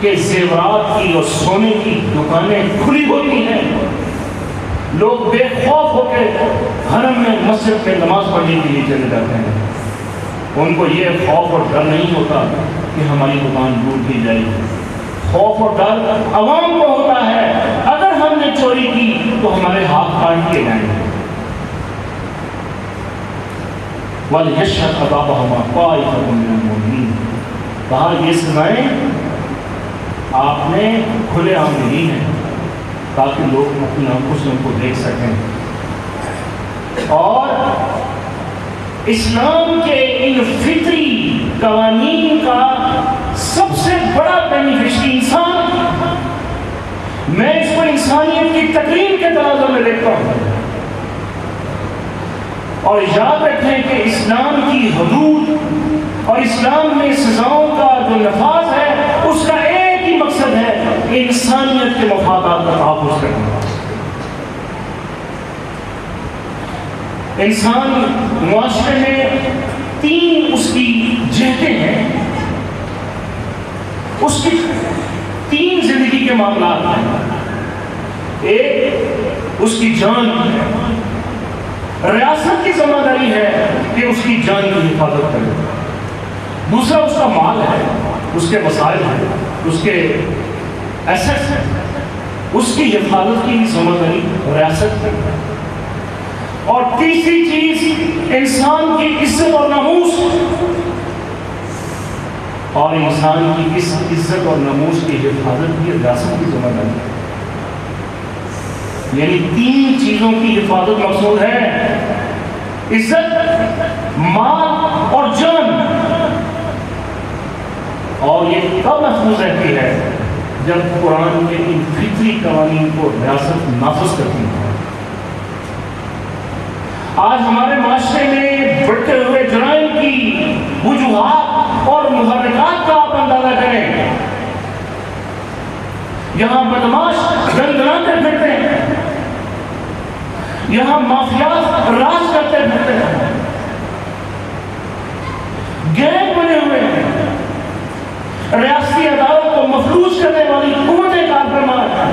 A: کہ زیورات کی اور سونے کی دکانیں کھلی ہوتی ہیں، لوگ بے خوف ہو کے حرم میں مسجد میں نماز پڑھنے کے لیے چلے جاتے ہیں. ان کو یہ خوف اور ڈر نہیں ہوتا کہ ہماری دکان لوٹ دی جائے گی. خوف اور ڈر عوام کو ہوتا ہے اگر ہم نے چوری کی تو ہمارے ہاتھ کاٹ دیے جائیں گے. وَلْيَشْهَدْ عَذَابَهُمَا طَائِفَةٌ مِّنَ الْمُؤْمِنِينَ. کہا یہ سزائیں آپ نے کھلے عام دی ہیں تاکہ لوگ اپنی آنکھوں سے ان کو دیکھ سکیں. اور اسلام کے ان فطری قوانین کا سب سے بڑا بینیفیشری انسان، میں اس کو انسانیت کی تکریم کے تناظر میں دیکھتا ہوں. اور یاد رکھیں کہ اسلام کی حدود اور اسلام میں سزاؤں کا جو نفاذ ہے اس کا ایک ہی مقصد ہے، انسانیت کے مفادات کا تحفظ کرنا. انسان معاشرے میں تین اس کی جہتیں ہیں. اس کی 3 زندگی کے معاملات ہیں. ایک اس کی جان ہے، ریاست کی ذمہ داری ہے کہ اس کی جان کی حفاظت کرے. دوسرا اس کا مال ہے، اس کے وسائل ہیں، اس کے ایسٹس ہیں، اس کی حفاظت کی ذمہ داری ریاست کی. اور تیسری چیز انسان کی عزت اور ناموس، اور انسان کی اس عزت اور ناموس کی حفاظت کی ریاست کی ذمہ داری ہے. یعنی 3 چیزوں کی حفاظت مقصود ہے: عزت، مال اور جان. اور یہ کب محفوظ رہتی ہے؟ جب قرآن کے ان فطری قوانین کو ریاست نافذ کرتی ہے. آج ہمارے معاشرے میں بڑھتے ہوئے جرائم کی وجوہات اور محرکات کا آپ اندازہ کریں. یہاں بدماش دندناتے پھرتے ہیں، یہاں مافیات راج کرتے پھرتے ہیں، گینگ بنے ہوئے ہیں، ریاستی عدالت کو مفلوج کرنے والی قوتیں کار فرما ہیں.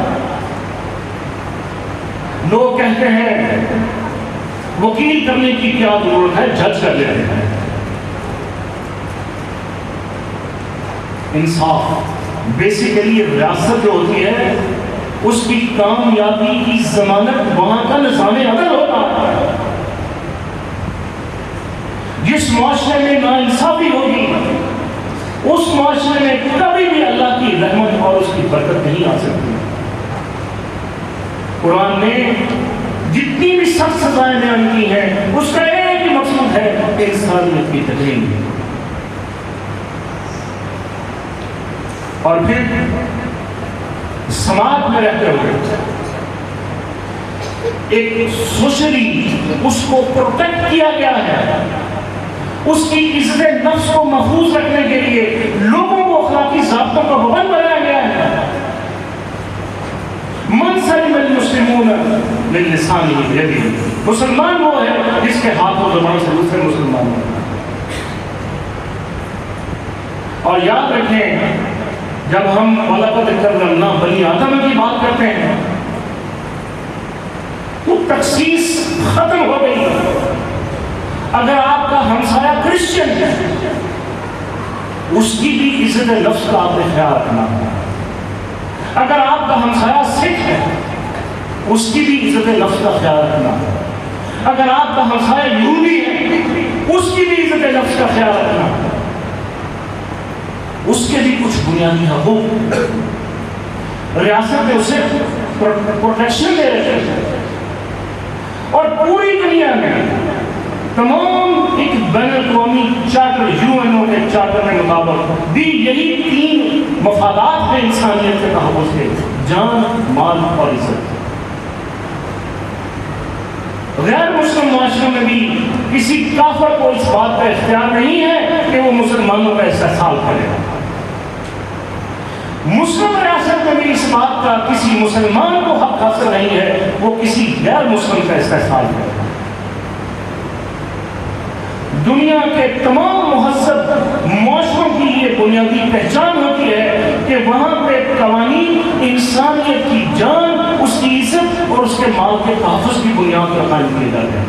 A: لوگ کہتے ہیں وکیل کرنے کی کیا ضرورت ہے، جج کر لیتے ہیں. انصاف بیسیکلی ریاست جو ہوتی ہے اس کی کامیابی کی ضمانت وہاں کا نظام عدل ہوتا ہے. جس معاشرے میں ناانصافی ہوگی اس معاشرے میں کبھی بھی اللہ کی رحمت اور اس کی برکت نہیں آ سکتی. قرآن نے جتنی بھی سخت سزائیں بیان کی ہیں اس کا ایک ہی مقصود ہے کہ انسانیت کی تکریم. اور پھر سماج میں رہتے ہوئے ایک سوشلی اس کو پروٹیکٹ کیا گیا ہے. اس کی عزت نفس کو محفوظ رکھنے کے لیے لوگوں کو اخلاقی ضابطوں کا پابند بنایا گیا ہے. من سلم المسلمون من لسانه ویده، مسلمان وہ ہے جس کے ہاتھ و زبان سے دوسرے مسلمان ہیں. اور یاد رکھیں جب ہم وَلَقَدْ كَرَّمْنَا بَنِي آدم کی بات کرتے ہیں تو تخصیص ختم ہو گئی. اگر آپ کا ہمسایہ کرسچن ہے اس کی بھی عزت نفس کا آپ نے خیال رکھنا. اگر آپ کا ہمسایہ سکھ ہے اس کی بھی عزت نفس کا خیال رکھنا. اگر آپ کا ہمسایہ یہودی ہے اس کی بھی عزت نفس کا خیال رکھنا. اس کے بھی کچھ بنیادی حقوق ریاست میں اسے پروٹیکشن دے رہے ہیں. اور پوری دنیا میں تمام ایک بین الاقوامی چارٹر UN کے چارٹر کے مطابق بھی یہی 3 مفادات ہیں انسانیت کے تحفظ کے: جان، مال اور عزت. غیر مسلم معاشروں میں بھی کسی کافر کو اس بات کا اختیار نہیں ہے کہ وہ مسلمانوں کا استحصال کرے. مسلم ریاست میں بھی اس بات کا کسی مسلمان کو حق حاصل نہیں ہے وہ کسی غیر مسلم کا استحصال کرے. دنیا کے تمام مہذب معاشروں کی یہ بنیادی پہچان ہوتی ہے کہ وہاں پہ قوانین انسانیت کی جان، اس کی عزت اور اس کے مال کے تحفظ کی بنیاد پر قائم کیے جاتے ہیں.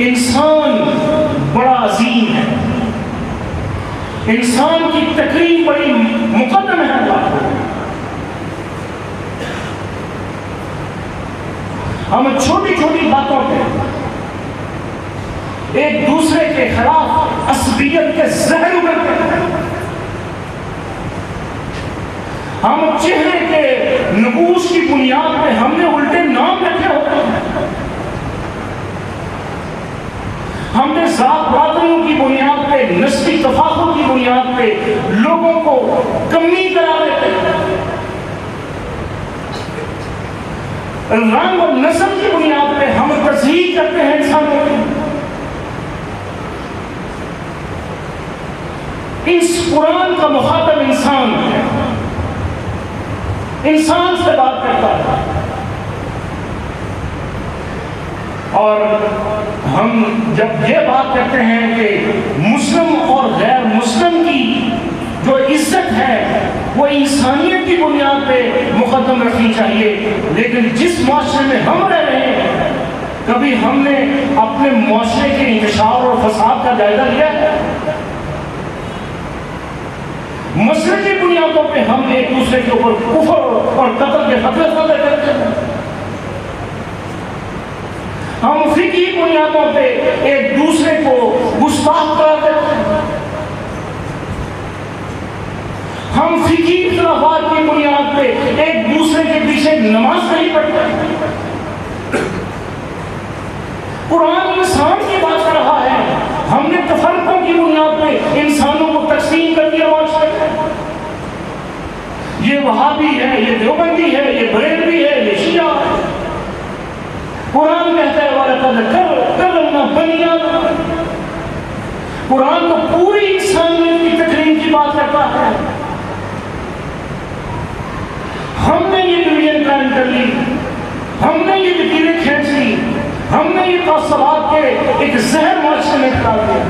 A: انسان بڑا عظیم ہے، انسان کی تکریم بڑی مقدم ہے اللہ کو. ہم چھوٹی چھوٹی باتوں پہ ایک دوسرے کے خلاف عصبیت کے زہر اگلتے ہیں. ہم چہرے کے نقوش کی بنیاد پہ ہم نے الٹے نام رکھے ہوتے ہیں. ہم نے ذات برادریوں کی بنیاد پہ، نسلی تفاخر کی بنیاد پہ لوگوں کو کمی کرا دیتے ہیں. رنگ اور نسل کی بنیاد پہ ہم تصحیح کرتے ہیں انسانوں کی. اس قرآن کا مخاطب انسان ہے، انسان سے بات کرتا ہے. اور ہم جب یہ بات کرتے ہیں کہ مسلم انسانیت کی بنیاد پہ مقدم رکھنی چاہیے. لیکن جس معاشرے میں ہم رہ رہے ہیں، کبھی ہم نے اپنے معاشرے کے انتشار اور فساد کا جائزہ لیا ہے؟ مسئلے کی بنیادوں پہ ہم ایک دوسرے کے اوپر کفر اور قتل کے فتوے صادر کرتے ہیں. ہم فقہی بنیادوں پہ ایک دوسرے کو گستاخ قرار دیتے ہیں. ہم فقہی اختلافات کی بنیاد پہ ایک دوسرے کے پیچھے نماز نہیں پڑھتے. قرآن انسان کی بات کر رہا ہے، ہم نے تفرقوں کی بنیاد پہ انسانوں کو تقسیم کر دیا معاشرے میں. یہ وہابی ہے، یہ دیوبندی ہے، یہ بریلوی ہے، یہ شیعہ ہے. قرآن کہتا ہے وَلَقَدْ كَرَّمْنَا بَنِي آدَمَ. قرآن تو پوری انسانیت کی تکریم کی بات کرتا ہے. ہم نے یہ ڈویژن قائم کر لی، ہم نے یہ لکیریں کھینچ لی، ہم نے یہ تعصبات کے ایک زہر معاشرے میں ڈال دیا.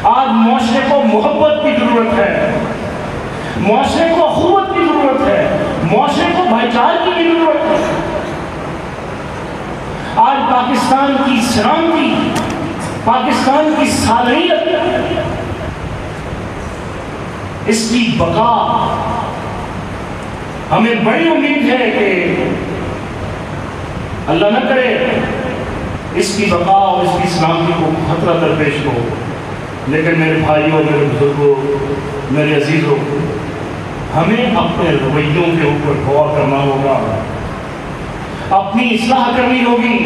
A: آج معاشرے کو محبت کی ضرورت ہے، معاشرے کو اخوت کی ضرورت ہے، معاشرے کو بھائی چارگی کی ضرورت ہے. آج پاکستان کی سلامتی، پاکستان کی صالحیت، اس کی بقا، ہمیں بڑی امید ہے کہ اللہ نہ کرے اس کی بقا اور اس کی سلامتی کو خطرہ درپیش ہو. لیکن میرے بھائیوں، میرے بزرگوں، میرے عزیزوں، ہمیں اپنے رویوں کے اوپر غور کرنا ہوگا، اپنی اصلاح کرنی ہوگی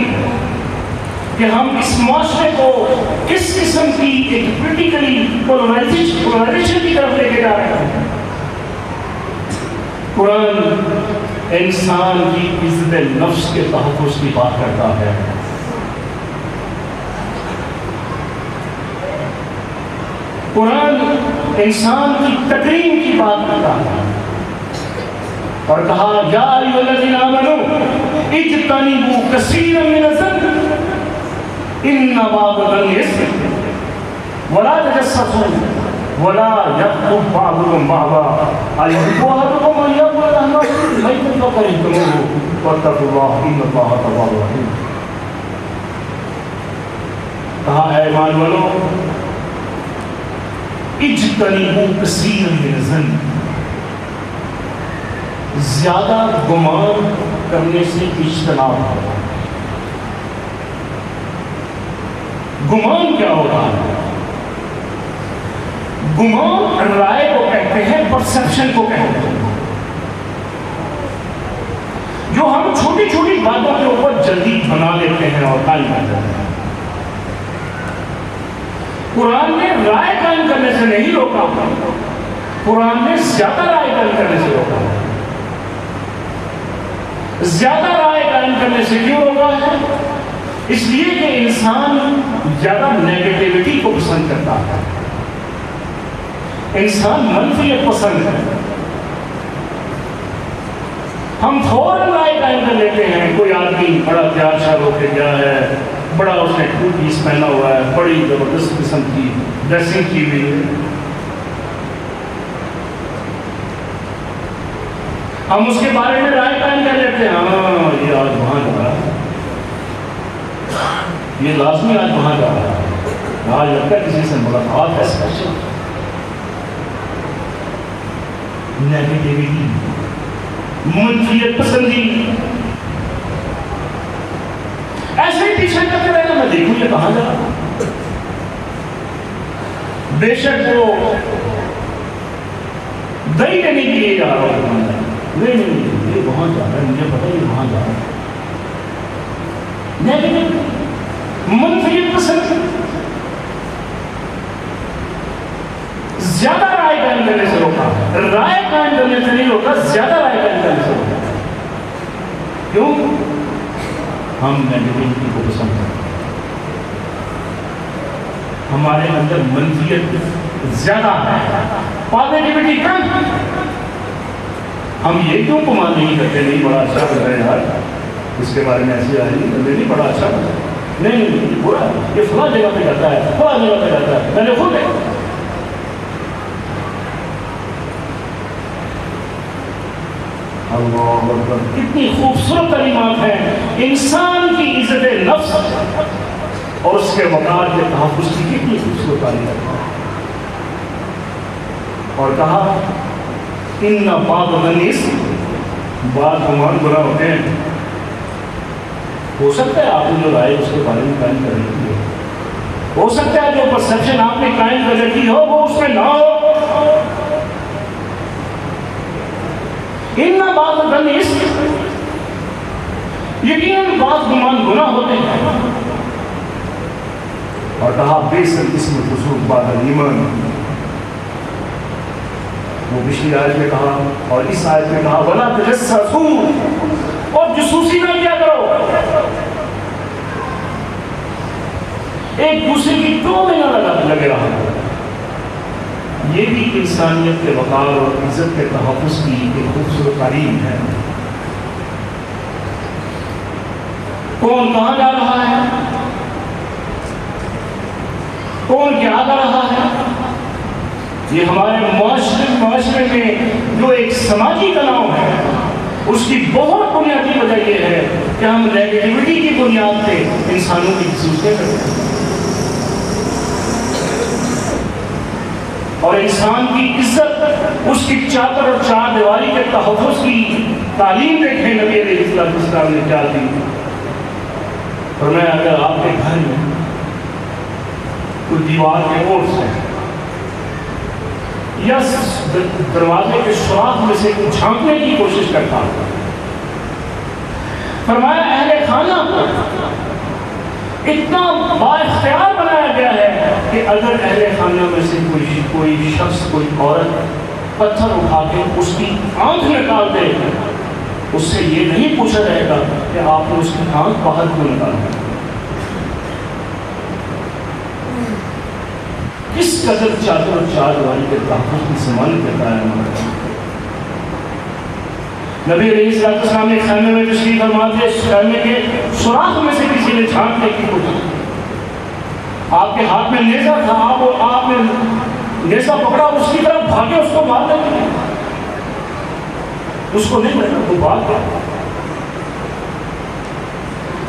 A: کہ ہم اس معاشرے کو کس قسم کی ایک پولیٹیکلی پولرائزیشن کی طرف لے کے جا رہے ہیں. قرآن انسان کی عزت نفس کے تحفظ کی بات کرتا ہے. قرآن انسان کی تکریم کی بات کرتا ہے اور کہا یا ایھا الذین آمنوا اجتنبوا کثیرا من الظن ان بعض الظن اثم ولا تجسسوا ولا يغتب بعضكم بعضا أيحب أحدكم أن يأكل لحم أخيه ميتا فكرهتموه واتقوا الله إن الله تواب رحيم. کہا اے ایمان والو، اجتنبوا کثیرا من الظن، زیادہ گمان کرنے سے اجتناب کرو. گمان کیا ہو رہا ہے؟ گمان رائے کو کہتے ہیں، پرسپشن کو کہتے ہیں. جو ہم چھوٹی چھوٹی باتوں کے اوپر جلدی بنا لیتے ہیں اور قائم کر دیتے ہیں. قرآن نے رائے قائم کرنے سے نہیں روکا، قرآن نے زیادہ رائے قائم کرنے سے روکا. زیادہ رائے قائم کرنے سے کیوں روکا ہے؟ اس لیے کہ انسان زیادہ نیگیٹیوٹی کو پسند کرتا ہے، انسان منفیت پسند ہے. ہم فوراً رائے قائم کر لیتے ہیں. کوئی آدمی بڑا تیار شار ہو کے گیا ہے، بڑا اس نے ٹو پیس پہنا ہوا ہے، بڑی زبردست قسم کی ڈریسنگ کی ہوئی ہے، ہم اس کے بارے میں رائے قائم کر لیتے ہیں. ہاں یہ آج وہاں جا رہا ہے، یہ لازمی آج وہاں جا رہا ہے، آج لگتا ہے کسی سے ملاقات ہے. اسپیشل نیگیٹیوٹی، منفیت پسندی، ایسے ہی پیچھے کرتے رہنا. میں دیکھوں یہ کہاں جا رہا، بے شک وہ دہی لینے کے لیے جا رہا ہوں، نہیں یہ وہاں جا رہا ہے، مجھے پتا یہ وہاں جا رہا ہے. نیگیٹو، منفیت پسند، زیادہ رائے قائم کرنے سے روکا. رائے قائم کرنے سے نہیں روکا، زیادہ رائے قائم کرنے سے روکا. کیوں؟ ہم نیگیٹیوٹی کو پسند کرتے ہیں، ہمارے اندر منفیت زیادہ ہے، پازیٹیوٹی کم. ہم یہ کیوں گمان نہیں کرتے نہیں بڑا اچھا کر رہے ہیں یار، اس کے بارے میں ایسی آئی نہیں بڑا اچھا کر رہا ہے، نہیں برا ہے، یہ فلاں جگہ پہ جاتا ہے، فلاں جگہ پہ جاتا ہے، میں نے خود دیکھا. اللہ اکبر، کتنی خوبصورت کلمات ہیں، انسان کی عزت نفس اور اس کے وقار کے تحفظ کی کتنی خوبصورت تعلیم ہے۔ اور کہا ان بعض الناس، بعض گمان برا ہوتے ہیں۔ ہو سکتا ہے آپ نے جو رائے اس کے بارے میں قائم کر رکھی ہے، ہو سکتا ہے جو پرسپشن آپ نے قائم کر رکھی ہو وہ اس میں نہ ہو۔ ان بعض الناس، یقیناً بعض گمان گناہ ہوتے ہیں۔ اور کہا بیس الاسم فسوق بعد الایمان، وہ پچھلی آیت میں کہا اور اس آیت میں کہا ولا تجسسوا، اور جاسوسی نہ کیا کرو، ایک دوسرے کی ٹو میں نہ لگے رہا۔ یہ بھی انسانیت کے وقار اور عزت کے تحفظ کی ایک خوبصورت تعلیم ہے۔ کون کہاں جا رہا ہے، کون کیا کر رہا ہے، یہ ہمارے معاشرے میں جو ایک سماجی تناؤ ہے اس کی بہت بنیادی وجہ یہ ہے کہ ہم نیگیٹیوٹی کی بنیاد پہ انسانوں کی جاسوسیاں کرتے ہیں۔ اور انسان کی عزت، اس کی چادر اور چار دیواری کے تحفظ کی تعلیم دیکھیں نبی علیہ السلام نے کیا دی۔ فرمایا اگر آپ کے گھر میں کوئی دیوار کے اوٹ سے یا دروازے کے سوراخ میں سے جھانکنے کی کوشش کرتا ہے، فرمایا اہل خانہ اتنا با اختیار بنایا گیا ہے کہ اگر اہل خانہ میں سے کوئی شخص، کوئی عورت پتھر اٹھا کے اس کی آنکھ نکال دے، اس سے یہ نہیں پوچھا جائے گا کہ آپ نے اس کی آنکھ باہر کیوں نکالی۔ کس قدر چادر اور چار دیواری کے تحفظ کی ضمانت دیتا ہے ہمارا نبی علیہ السلام نے خیمے میں تشریف فرما تھے، خیمے کے سوراخ میں سے کسی نے جھانکنے کی کوشش، آپ کے ہاتھ میں نیزہ تھا، آپ نے نیزہ پکڑا، اس کی طرف بھاگے، اس کو مار دیں، اس کو نہیں لگا، وہ بھاگ گیا۔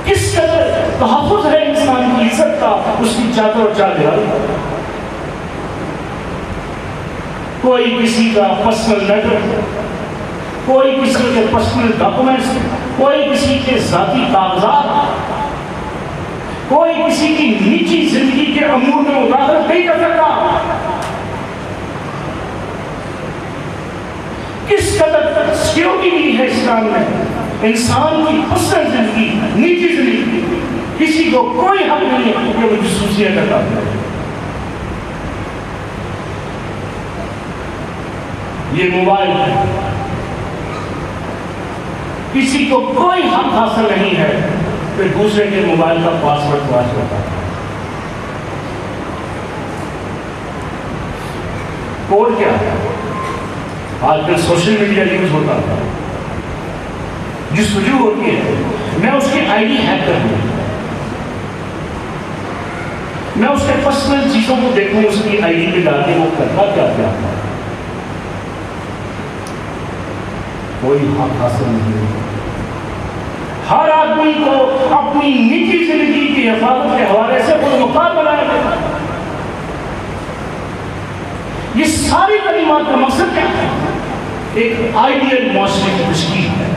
A: کس قدر تحفظ ہے انسان کی عزت کا اس کی چادر اور چار دیواری کا۔ کوئی کسی کا پرسنل لیٹر، کوئی کسی کے پرسنل ڈاکومنٹس، کوئی کسی کے ذاتی کاغذات، کوئی کسی کی نجی زندگی کے امور میں مداخلت نہیں کر سکتا۔ کس قدر سیکیورٹی دی ہے اسلام میں، انسان کی پرسنل زندگی، نجی زندگی، کسی کو کوئی حق نہیں ہے کہ وہ جاسوسیاں کرتا ہے۔ یہ موبائل ہے، کسی کو کوئی حق حاصل نہیں ہے کہ دوسرے کے موبائل کا پاسورڈ تلاش کرتا ہے۔ کوڈ کیا ہے؟ آج کل سوشل میڈیا یوز ہوتا ہے، جستجو ہوتی ہے، میں اس کی آئی ڈی ہیک کر دوں، میں اس کے پرسنل چیزوں کو دیکھوں، اس کی آئی ڈی پہ ڈال کے وہ کرتا کیا ہے، کوئی حق حاصل نہیں ہے۔ ہر آدمی کو اپنی نجی زندگی کی حفاظت کے حوالے سے کوئی مقام بنایا گیا۔ یہ ساری کلمات کا مقصد کیا ہے؟ ایک آئیڈیل معاشرے کی تشکیل ہے،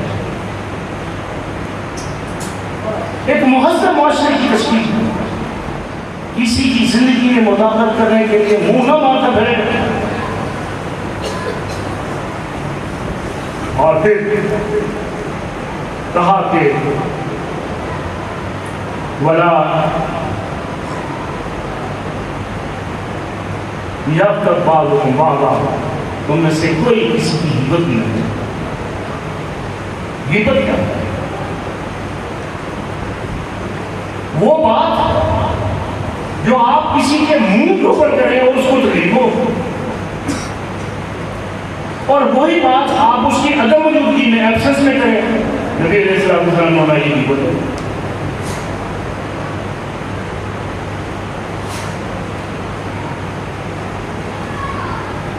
A: ایک مہذب معاشرے کی تشکیل ہے۔ کسی کی زندگی میں مداخلت کرنے کے لیے منہ نہ ماتب ہے۔ اور پھر کہا کہ ولا یغتب بعضکم بعضا، تم میں سے کوئی کسی کی غیبت نہ کرے۔ غیبت کیا ہے؟ وہ بات جو آپ کسی کے منہ کے اوپر کریں اور اس کو تکلیف ہو، اور وہی بات آپ اس کی عدم موجودگی میں، ایبسنس میں کریں۔ نبی علیہ السلام نے یہ غیبت ہے۔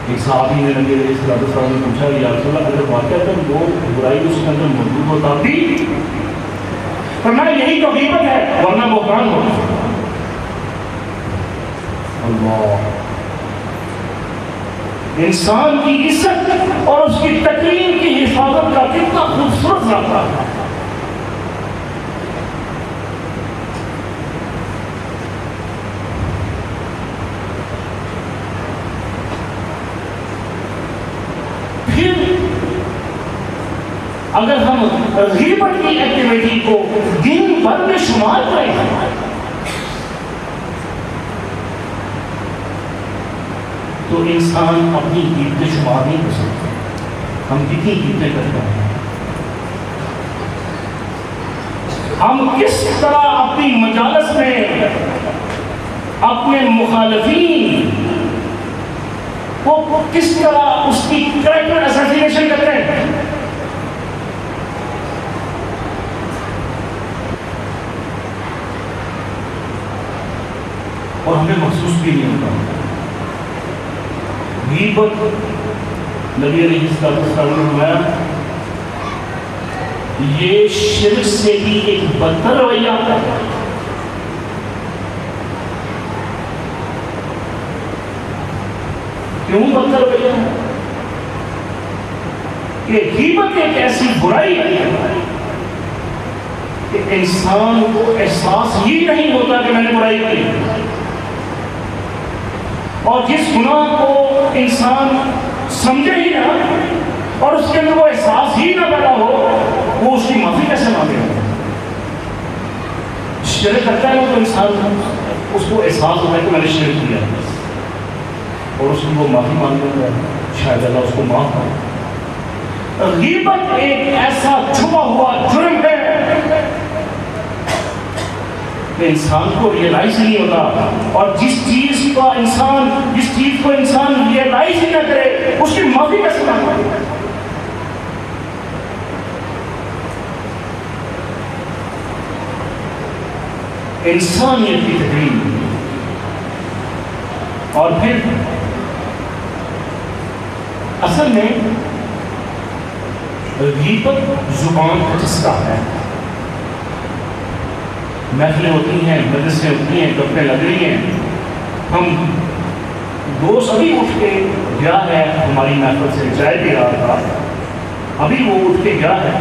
A: ایک صحابی نے نبی علیہ السلام نے پوچھا کہ یا رسول اللہ اگر واقعہ وہ برائی اس کے اندر موجود ہوتا بھی، فرمایا یہی تو غیبت ہے ورنہ بہتان ہوتا۔ اللہ، انسان کی عزت اور اس کی تکریم کی حفاظت کا کتنا خوبصورت ضابطہ ہے۔ پھر اگر ہم غیبت کی ایکٹیویٹی کو دن بھر میں شمار کریں تو انسان اپنی غیبتیں شمار نہیں کر سکتا۔ ہم کتنی غیبتیں کرتے ہیں، ہم کس طرح اپنی مجالس میں اپنے مخالفین کو کس طرح اس کی کریکٹر اسیسینیشن کرتے ہیں۔ اور ہمیں محسوس بھی نہیں ہوتا۔ غیبت نبی علیہ السلام نے فرمایا یہ شرک سے بھی ایک بدتر رویہ ہے۔ کیوں بدتر رویہ ہے؟ کہ غیبت ایک ایسی برائی ہے کہ انسان کو احساس ہی نہیں ہوتا کہ میں نے برائی کی، اور جس گناہ کو انسان سمجھے ہی نہ اور اس کے اندر وہ احساس ہی نہ پیدا ہو، وہ اس کی معافی کیسے مانگے گا؟ شرک کرتا ہے تو انسان اس کو احساس ہوتا ہے کہ میں نے شرک کیا اور اس کی وہ معافی مانگتا ہے، شاید اللہ اس کو معاف کرے۔ غیبت ایک ایسا چھپا ہوا جرم ہے کہ انسان کو ریئلائز نہیں ہوتا، اور جس چیز کو انسان ریئلائز ہی نہ کرے اس کی معافی کیسے مانگے؟ انسانیت کی تقریم۔ اور پھر اصل میں غیبت زبان کا چسکا ہے۔ محفلیں ہوتی ہیں، مجلسیں ہوتی ہیں، گپیں لگ رہی ہیں، ہم دوست ابھی اٹھ کے گیا ہے ہماری محفل سے، چائے پی رہا تھا، ابھی وہ اٹھ کے گیا ہے،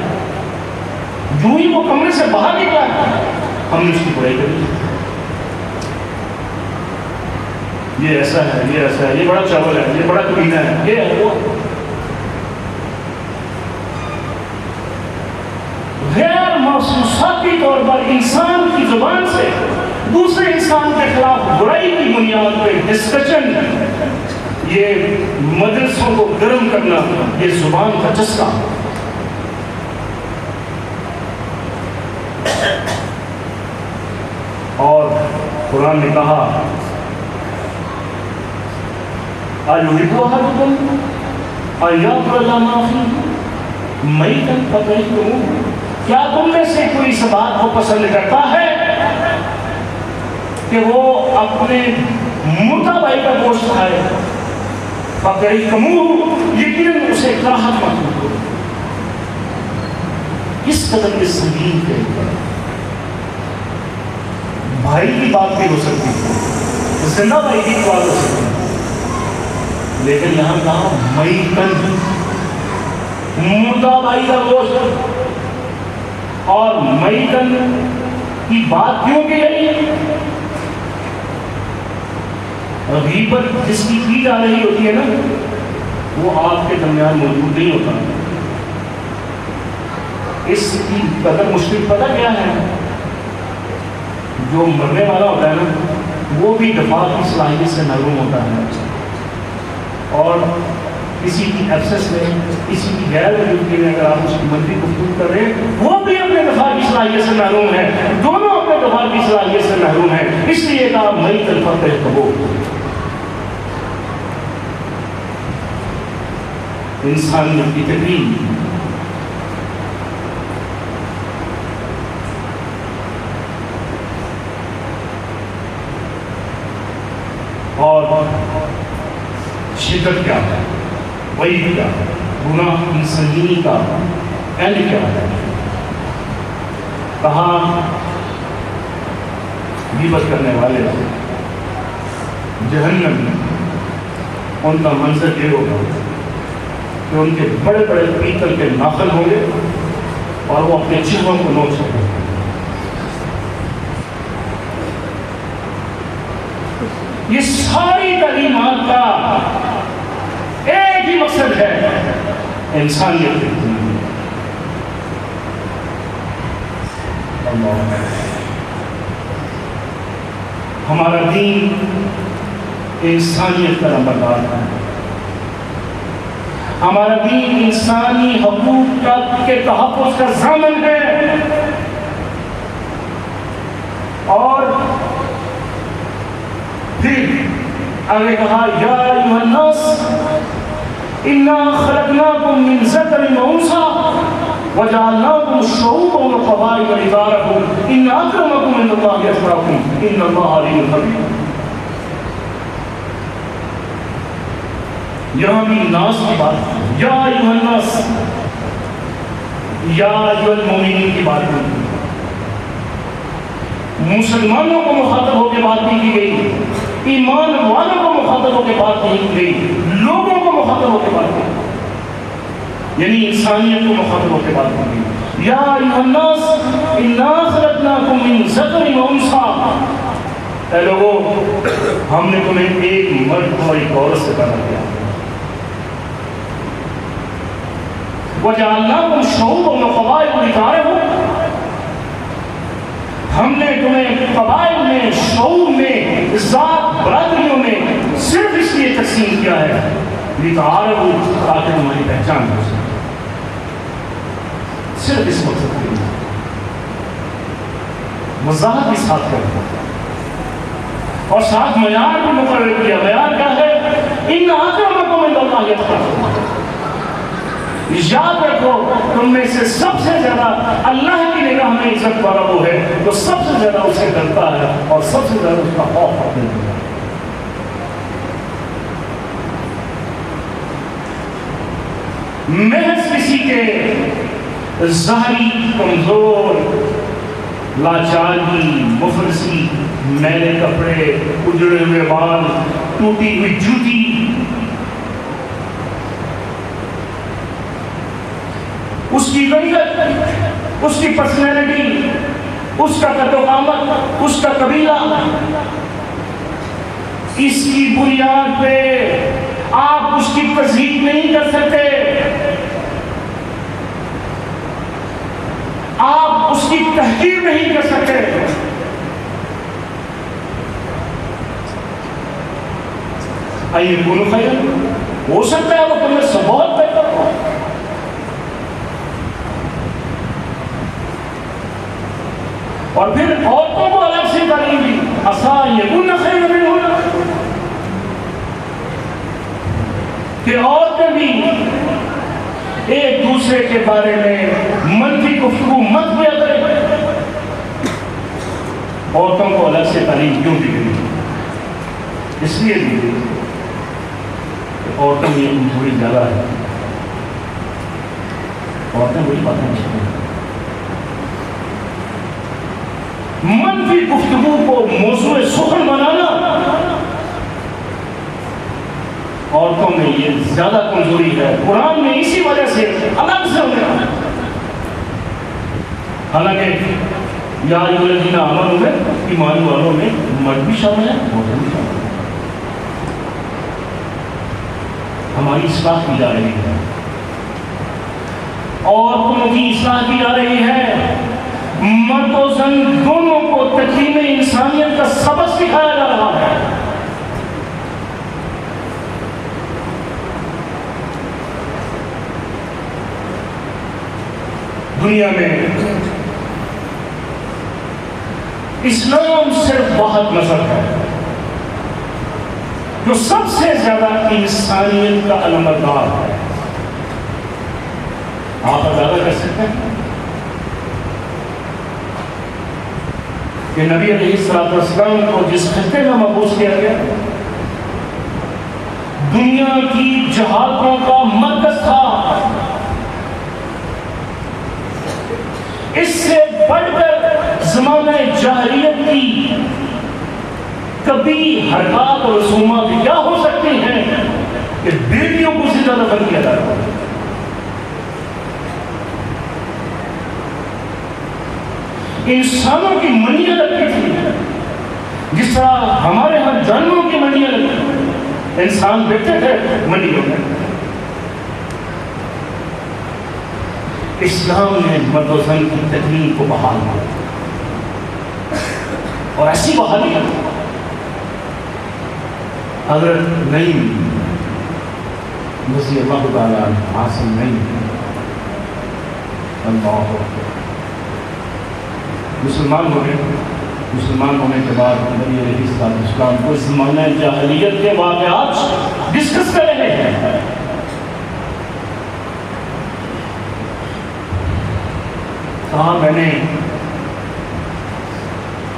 A: جو ہی وہ کمرے سے باہر نکلا ہے ہم نے اس کی برائی کر دی، یہ ایسا ہے، یہ ایسا ہے، یہ بڑا چاول ہے، یہ بڑا کمینہ ہے، یہ ہے وہ۔ غیر محسوساتی طور پر انسان کی زبان سے دوسرے انسان کے خلاف برائی کی بنیاد پہ ڈسکشن، یہ مجلسوں کو گرم کرنا، یہ زبان کا چسکا۔ اور قرآن نے کہا اَيُحِبُّ أَحَدُكُمْ أَن يَأْكُلَ مَا فِيهِ مَيْتًا فَكَرِهْتُمُوهُ، کیا تم میں سے کوئی اس بات کو پسند کرتا ہے کہ وہ اپنے مردہ بھائی کا گوشت کھائے؟ فَكَرِهْتُمُوهُ، یقیناً اسے کراہت محسوس ہو۔ کس قدر کے سنگین تھے، بھائی کی بات بھی ہو سکتی ہے، زندہ بھائی کی بات ہو سکتی ہے، لیکن یہاں کہا میتن، مردہ بھائی کا گوشت۔ اور میتن کی بات کیوں کی گئی؟ غیبت جس کی جا رہی ہوتی ہے نا، وہ آپ کے درمیان موجود نہیں ہوتا۔ اس کی قدر مشکل پتہ کیا ہے؟ جو مرنے والا ہوتا ہے نا، وہ بھی دفاع کی صلاحیت سے محروم ہوتا ہے، اور کسی کی ایبسنس میں، کسی کی غیر موجودگی میں اگر آپ اس کی منفی گفتگو کر رہے ہیں، وہ بھی اپنے دفاع کی صلاحیت سے محروم ہے، دونوں اپنے دفاع کی صلاحیت سے محروم ہیں۔ اس لیے کہا مئی طرف کہو، انسانیت کی تقریم۔ اور شدت کیا ہے، وعید کیا ہے، گناہ کی سنگینی کا اینڈ کیا ہے. کہاں غیبت کرنے والے جہنم میں ان کا منظر یہ ہوگا کہ ان کے بڑے بڑے پیتل کے ناخن ہوں گے اور وہ اپنے چہروں کو نوچ سکیں گے. یہ ساری تعلیمات کا ایک ہی مقصد ہے، انسانیت کی زندگی. ہمارا دین انسانیت کا نمبردار ہے. ہمارا دین انسانی حقوق کے تحفظ کا ضامن ہے. اور پھر آگے کہا یا ایھا الناس انا خلقناکم من ذکر و انثی وجعلناکم شعوبا وقبائل لتعارفوا ان اکرمکم عند اللہ اتقاکم ان اللہ علیم خبیر. یہاں بھی ناس کی بات، یا ایھا الناس، یا ایھا المؤمنین کی بات نہیں. مسلمانوں کو مخاطب ہو کے بات نہیں کی گئی، ایمان والوں کو مخاطب ہو کے بات نہیں کی گئی، لوگوں کو مخاطب ہو کے بات کی گئی، یعنی انسانیت کو مخاطب ہو کے بات کی گئی. یا ایھا الناس انا خلقناکم من ذکر و انثی، اے لوگوں ہم نے تمہیں ایک مرد اور ایک عورت سے پیدا کیا. وجعلناکم شعوبا وقبائل لتعارفوا، ہم نے تمہیں قبائل میں، شعوب میں، ذات برادریوں میں صرف اس لیے تقسیم کیا ہے لتعارفوا، تاکہ تمہاری پہچان ہو سکے. صرف اس مقصد کے لیے وضاحت بھی ساتھ کرتے ہیں اور ساتھ معیار بھی مقرر کیا. معیار کیا ہے؟ ان اکرمکم عند اللہ اتقاکم. یاد رکھو تم میں سے سب سے زیادہ اللہ کی نگاہ میں عزت والا وہ ہے تو سب سے زیادہ اسے ڈرتا ہے اور سب سے زیادہ اس کا خوف رکھتا ہے. محض کسی کے ظاہری کمزور، لاچاری، مفلسی، میلے کپڑے، اجڑے ہوئے بال، ٹوٹی ہوئی جوتی، اس کی غیرت، اس کی پرسنالٹی، اس کا قد و قامت، اس کا قبیلہ، اس کی بنیاد پہ آپ اس کی تصدیق نہیں کر سکتے. آپ اس کی تحقیر نہیں کر سکتے. ایکون خیر، ہو سکتا ہے وہ تمہیں سے بہت بہتر ہو. اور پھر عورتوں کو الگ سے تعلیم دی، عسیٰ یکون خیرا منہن، کہ عورتیں بھی ایک دوسرے کے بارے میں منفی گفتگو مت کیا کریں. عورتوں کو الگ سے تعلیم کیوں دی گئی؟ اس لیے دی گئی کہ عورتوں میں کمزوری زیادہ ہے. عورتیں وہی باتیں نہیں کریں. منفی گفتگو کو موضوع سخن بنانا عورتوں میں یہ زیادہ کمزوری ہے. قرآن میں اسی وجہ سے الگ سے ہونے، حالانکہ یا ایھا الذین آمنوا میں ایمان والوں میں مرد بھی شامل ہے، عورتیں بھی شامل ہیں. ہماری اصلاح کی جا رہی ہے، عورتوں کی اصلاح کی جا رہی ہے. مرد و زن دونوں کو تکریم انسانیت کا سبق سکھایا جا رہا ہے. دنیا میں اسلام صرف واحد مذہب ہے جو سب سے زیادہ انسانیت کا علمبردار ہے. آپ اندازہ کر سکتے ہیں کہ نبی علیہ السلام کو جس خطے میں مبعوث کیا گیا، دنیا کی جہادوں کا مرکز تھا. اس سے بڑھ کر زمانہ جاہلیت کی کبھی حرکات اور رسومات کیا ہو سکتی ہیں کہ بیٹیوں کو زندہ دفن کیا جاتا ہے. انسانوں کی منیاں لگتی تھی جس طرح ہمارے ہاں جانوروں کی منیاں لگتی تھی. انسان بیٹھتے تھے منیوں میں. اسلام نے مرد و زن کی تکمیل کو بحال کیا اور ایسی بحالی حضرت نعیم رضی اللہ تعالیٰ حاصل نہیں. اللہ مسلمان ہو گئے. مسلمان ہونے کے بعد نبی علیہ السلام کو زمانہ جاہلیت کے واقعات ڈسکس کر رہے ہیں. کہا میں نے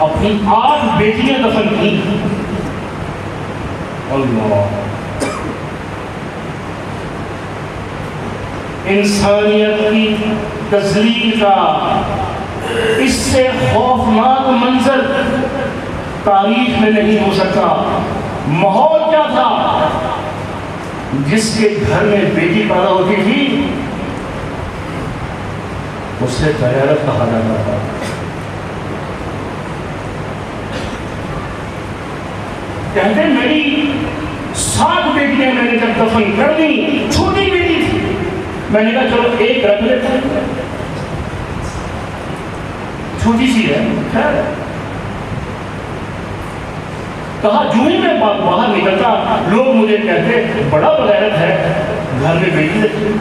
A: اپنی 8 بیٹیاں دفن کی. اللہ انسانیت کی تذلیل کا اس سے خوفناک منظر تاریخ میں نہیں ہو سکتا. ماحول کیا تھا؟ جس کے گھر میں بیٹی پیدا ہوتی تھی اسے غیرت کہا جاتا تھا. کہتے ہیں میری 7 بیٹیاں میں نے جب دفن کر دی. چھوٹی بیٹی تھی. میں نے کہا چلو ایک رکھ لیتے ہیں, چھوٹی سی ہے. خیر کہا جو ہی میں باہر نکلتا لوگ مجھے کہتے بڑا بغیرت ہے, گھر میں بیٹی رکھی.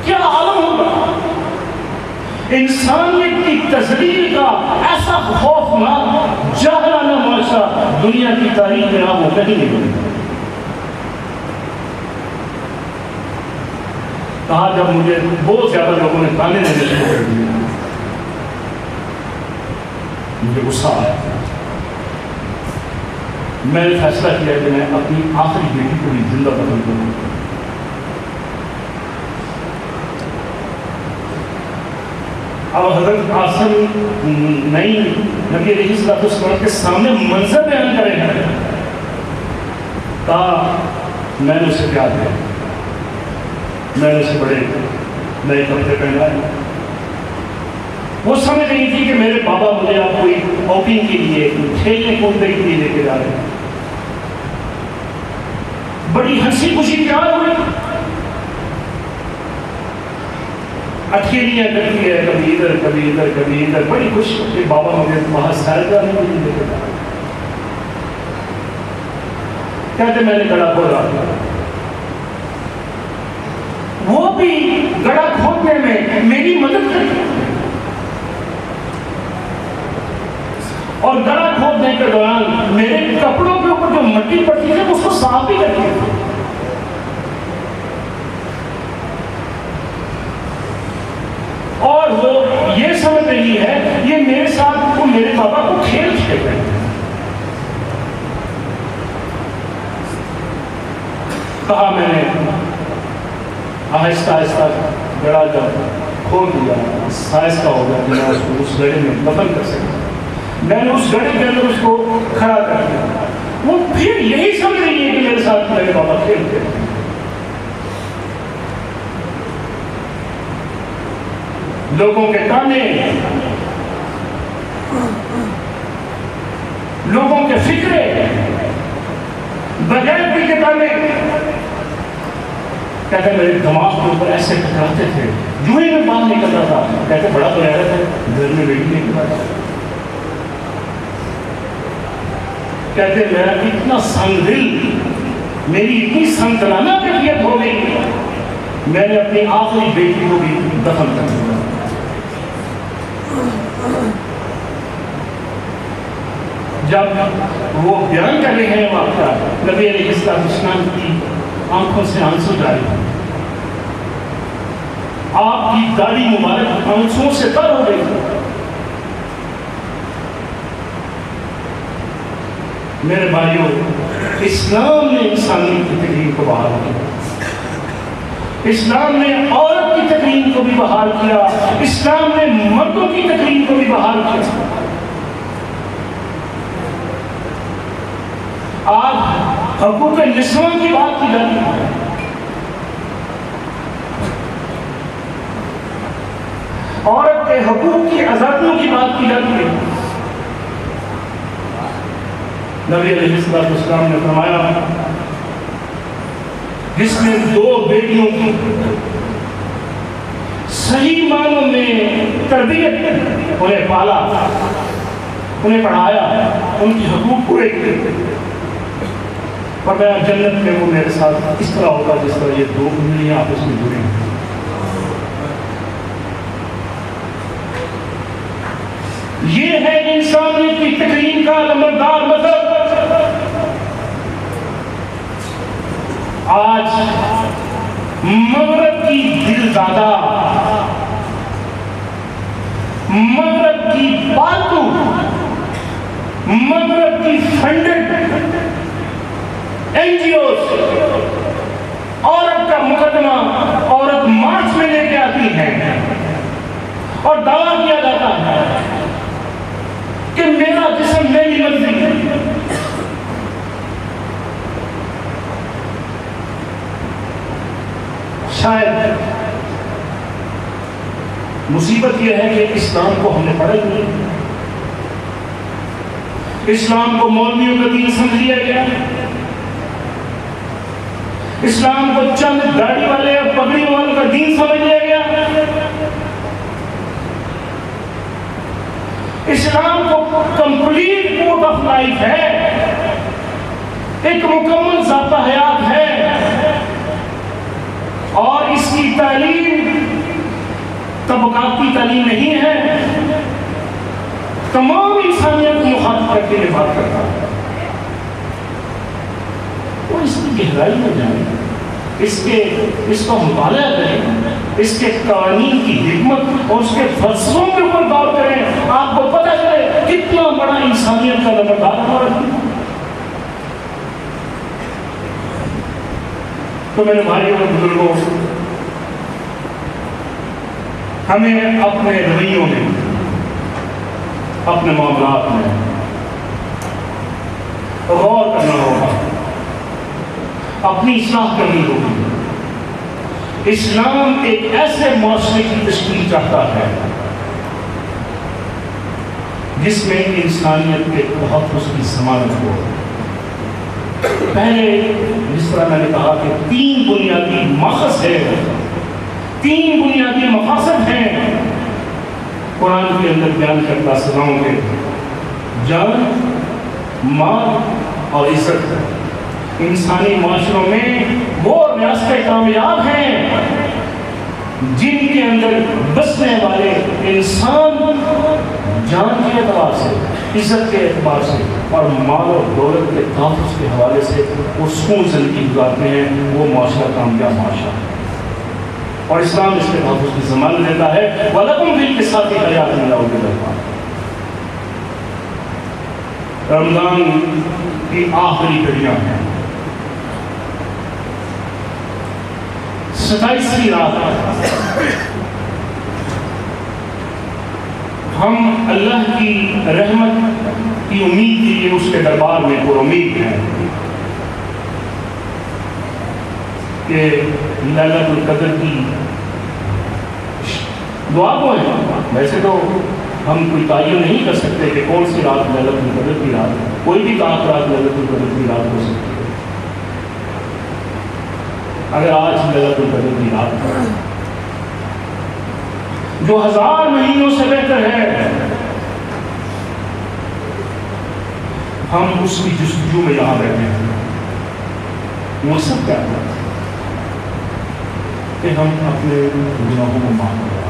A: کیا عالم ہوگا. انسانیت کی تذلیل کا ایسا خوفناک جاہلانہ معاشرہ دنیا کی تاریخ میں آپ کو کہیں نہیں ملے. کہا جب مجھے بہت زیادہ لوگوں نے تانے دینے شروع کر دیے, مجھے غصہ آیا. میں نے فیصلہ کیا کہ میں اپنی آخری بیٹی کو بھی زندہ دفن کروں. اب حضرت قاسم نعیم نبی علیہ السلام کے سامنے منظر بیان کرے ہیں. کہا میں نے اسے پیار دیا, میں نے اسے بڑے نئے کپڑے پہنائے. وہ سمجھ رہی تھی کہ میرے بابا مجھے آپ کوئی آؤٹنگ کے لیے کھیلنے کودنے کے لیے لے کے جا رہے ہیں. بڑی ہنسی خوشی پیار ہوئی. اٹھیلیاں کرتی ہے کبھی ادھر کبھی ادھر کبھی ادھر. بڑی خوش کہ بابا مجھے وہاں سیر کرنے کے لیے لے کے جا رہے ہیں. کہتے میں نے گڑھا کھودا. وہ بھی گڑھا کھودنے میں میری مدد کری اور گڑھا کھودنے کے دوران میرے کپڑوں کے اوپر جو مٹی پڑتی ہے اس کو صاف بھی کرتی ہے. اور وہ یہ سمجھ رہی ہے یہ میرے ساتھ وہ میرے بابا کو کھیل کھیل رہے ہیں. کہا میں نے آہستہ آہستہ گڑھا جب کھول دیا سائز کا ہو گیا کہ میں اس کو اس گڑھے میں دفن کر سکتا. میں نے اس گڑھے کے اندر اس کو کھڑا کر دیا. وہ پھر یہی سمجھ رہی ہے کہ میرے ساتھ میرے بابا کھیلتے ہیں. لوگوں کے تانے, لوگوں کے فکرے, بغیر دل کے تانے کہتے میرے دماغ کے اوپر ایسے ٹکراتے تھے. جو ہی میں باہر نکلتا تھا کہتے بڑا تو غیرت ہے, گھر میں بیٹی نہیں کرتا. کہتے میرا اتنا سنگ دل, میری اتنی سنگدلانہ کیفیت ہو گئی, میں نے اپنی آخری بیٹی کو بھی دفن کر دیا. جب وہ بیان کر رہے ہیں واقعہ, نبی علیہ السلام کی آنکھوں سے آنسو جاری, آپ کی داڑھی مبارک آنسوں سے تر ہو گئی. میرے بھائیوں، اسلام نے انسانیت کی تقریم کو بحال کیا، اسلام نے عورت کی تقریم کو بھی بحال کیا، اسلام نے مردوں کی تقریم کو بھی بحال کیا۔ آج حقوق نسواں کی بات کی جاتی ہے، عورت کے حقوق کی آزادیوں کی بات کی جاتی ہے۔ نبی علیہ السلام نے فرمایا جس نے 2 بیٹیوں کی صحیح معنوں میں تربیت، انہیں پالا، انہیں پڑھایا، ان کی حقوق پورے کیے، فرمایا جنت میں وہ میرے ساتھ اس طرح ہوگا جس طرح یہ 2 انگلیاں آپس میں جڑی ہیں۔ یہ ہے انسانیت کی تقریم کا نمبردار مذہب۔ آج مغرب کی دلدادہ، مغرب کی پالتو، مغرب کی فنڈڈ NGOs عورت کا مقدمہ، عورت مارچ میں لے کے آتی ہے اور دعویٰ کیا جاتا ہے کہ میرا جسم میری مرضی ہے۔ شاید مصیبت یہ ہے کہ اسلام کو ہم نے پڑھا ہی نہیں، اسلام کو مولویوں کا دین سمجھ لیا گیا، اسلام کو چند داڑھی والے اور پگڑی والوں کا دین سمجھ لیا گیا، اسلام کو کمپلیٹ کوڈ آف لائف ہے، ایک مکمل ذاتہ حیات ہے، اور اس کی تعلیم طبقاتی تعلیم نہیں ہے، تمام انسانیت کو مخاطب کر کے یہ بات کرتا ہے۔ وہ اس کی گہرائی میں جائیں، اس کا مطالعہ کریں، اس کے قوانین کی حکمت اور اس کے فلسفوں کے اوپر غور کریں، آپ کو پتہ چلے کتنا بڑا انسانیت کا نمبردار ہمارا ہے۔ تو میرے بھائیوں اور بزرگوں، ہمیں اپنے رویوں میں، اپنے معاملات میں غور کرنا ہوگا، اپنی اصلاح کرنی ہوگی۔ اسلام ایک ایسے معاشرے کی تشکیل چاہتا ہے جس میں انسانیت کے تحفظ کی ضمانت ہو۔ پہلے جس طرح میں نے کہا کہ 3 بنیادی مقصد ہے، 3 بنیادی مقاصد ہیں قرآن کے اندر بیان کرتا سزاؤں کے: جان، مال اور عزت۔ انسانی معاشروں میں وہ ریاستیں کامیاب ہیں جن کے اندر بسنے والے انسان جان کے اعتبار سے، عزت کے اعتبار سے اور مال و دولت کے تحفظ کے حوالے سے وہ سکون زندگی گزارتے ہیں، وہ معاشرہ کامیاب معاشرہ ہے۔ اور اسلام اس کے تحفظ کی ضمانت دیتا ہے، وَلَكُمْ فِي الْقِصَاصِ حَيَاةٌ لَا أُولِي رمضان کی آخری گھڑیاں ہیں، 27ویں رات، ہم اللہ کی رحمت کی امید کے لیے اس کے دربار میں پر امید ہیں کہ لیلۃ القدر کی دعا کو ہے۔ ویسے تو ہم کوئی تعین نہیں کر سکتے کہ کون سی رات لیلۃ القدر کی رات ہے، کوئی بھی رات لیلۃ القدر کی رات ہو سکتی ہے۔ اگر آج لیلۃ القدر کی رات ہے جو 1000 مہینوں سے بہتر ہے، ہم اس کی جستجو میں یہاں بیٹھے ہیں، مقصد کیا ہے کہ ہم اپنے گناہوں کو معاف کریں۔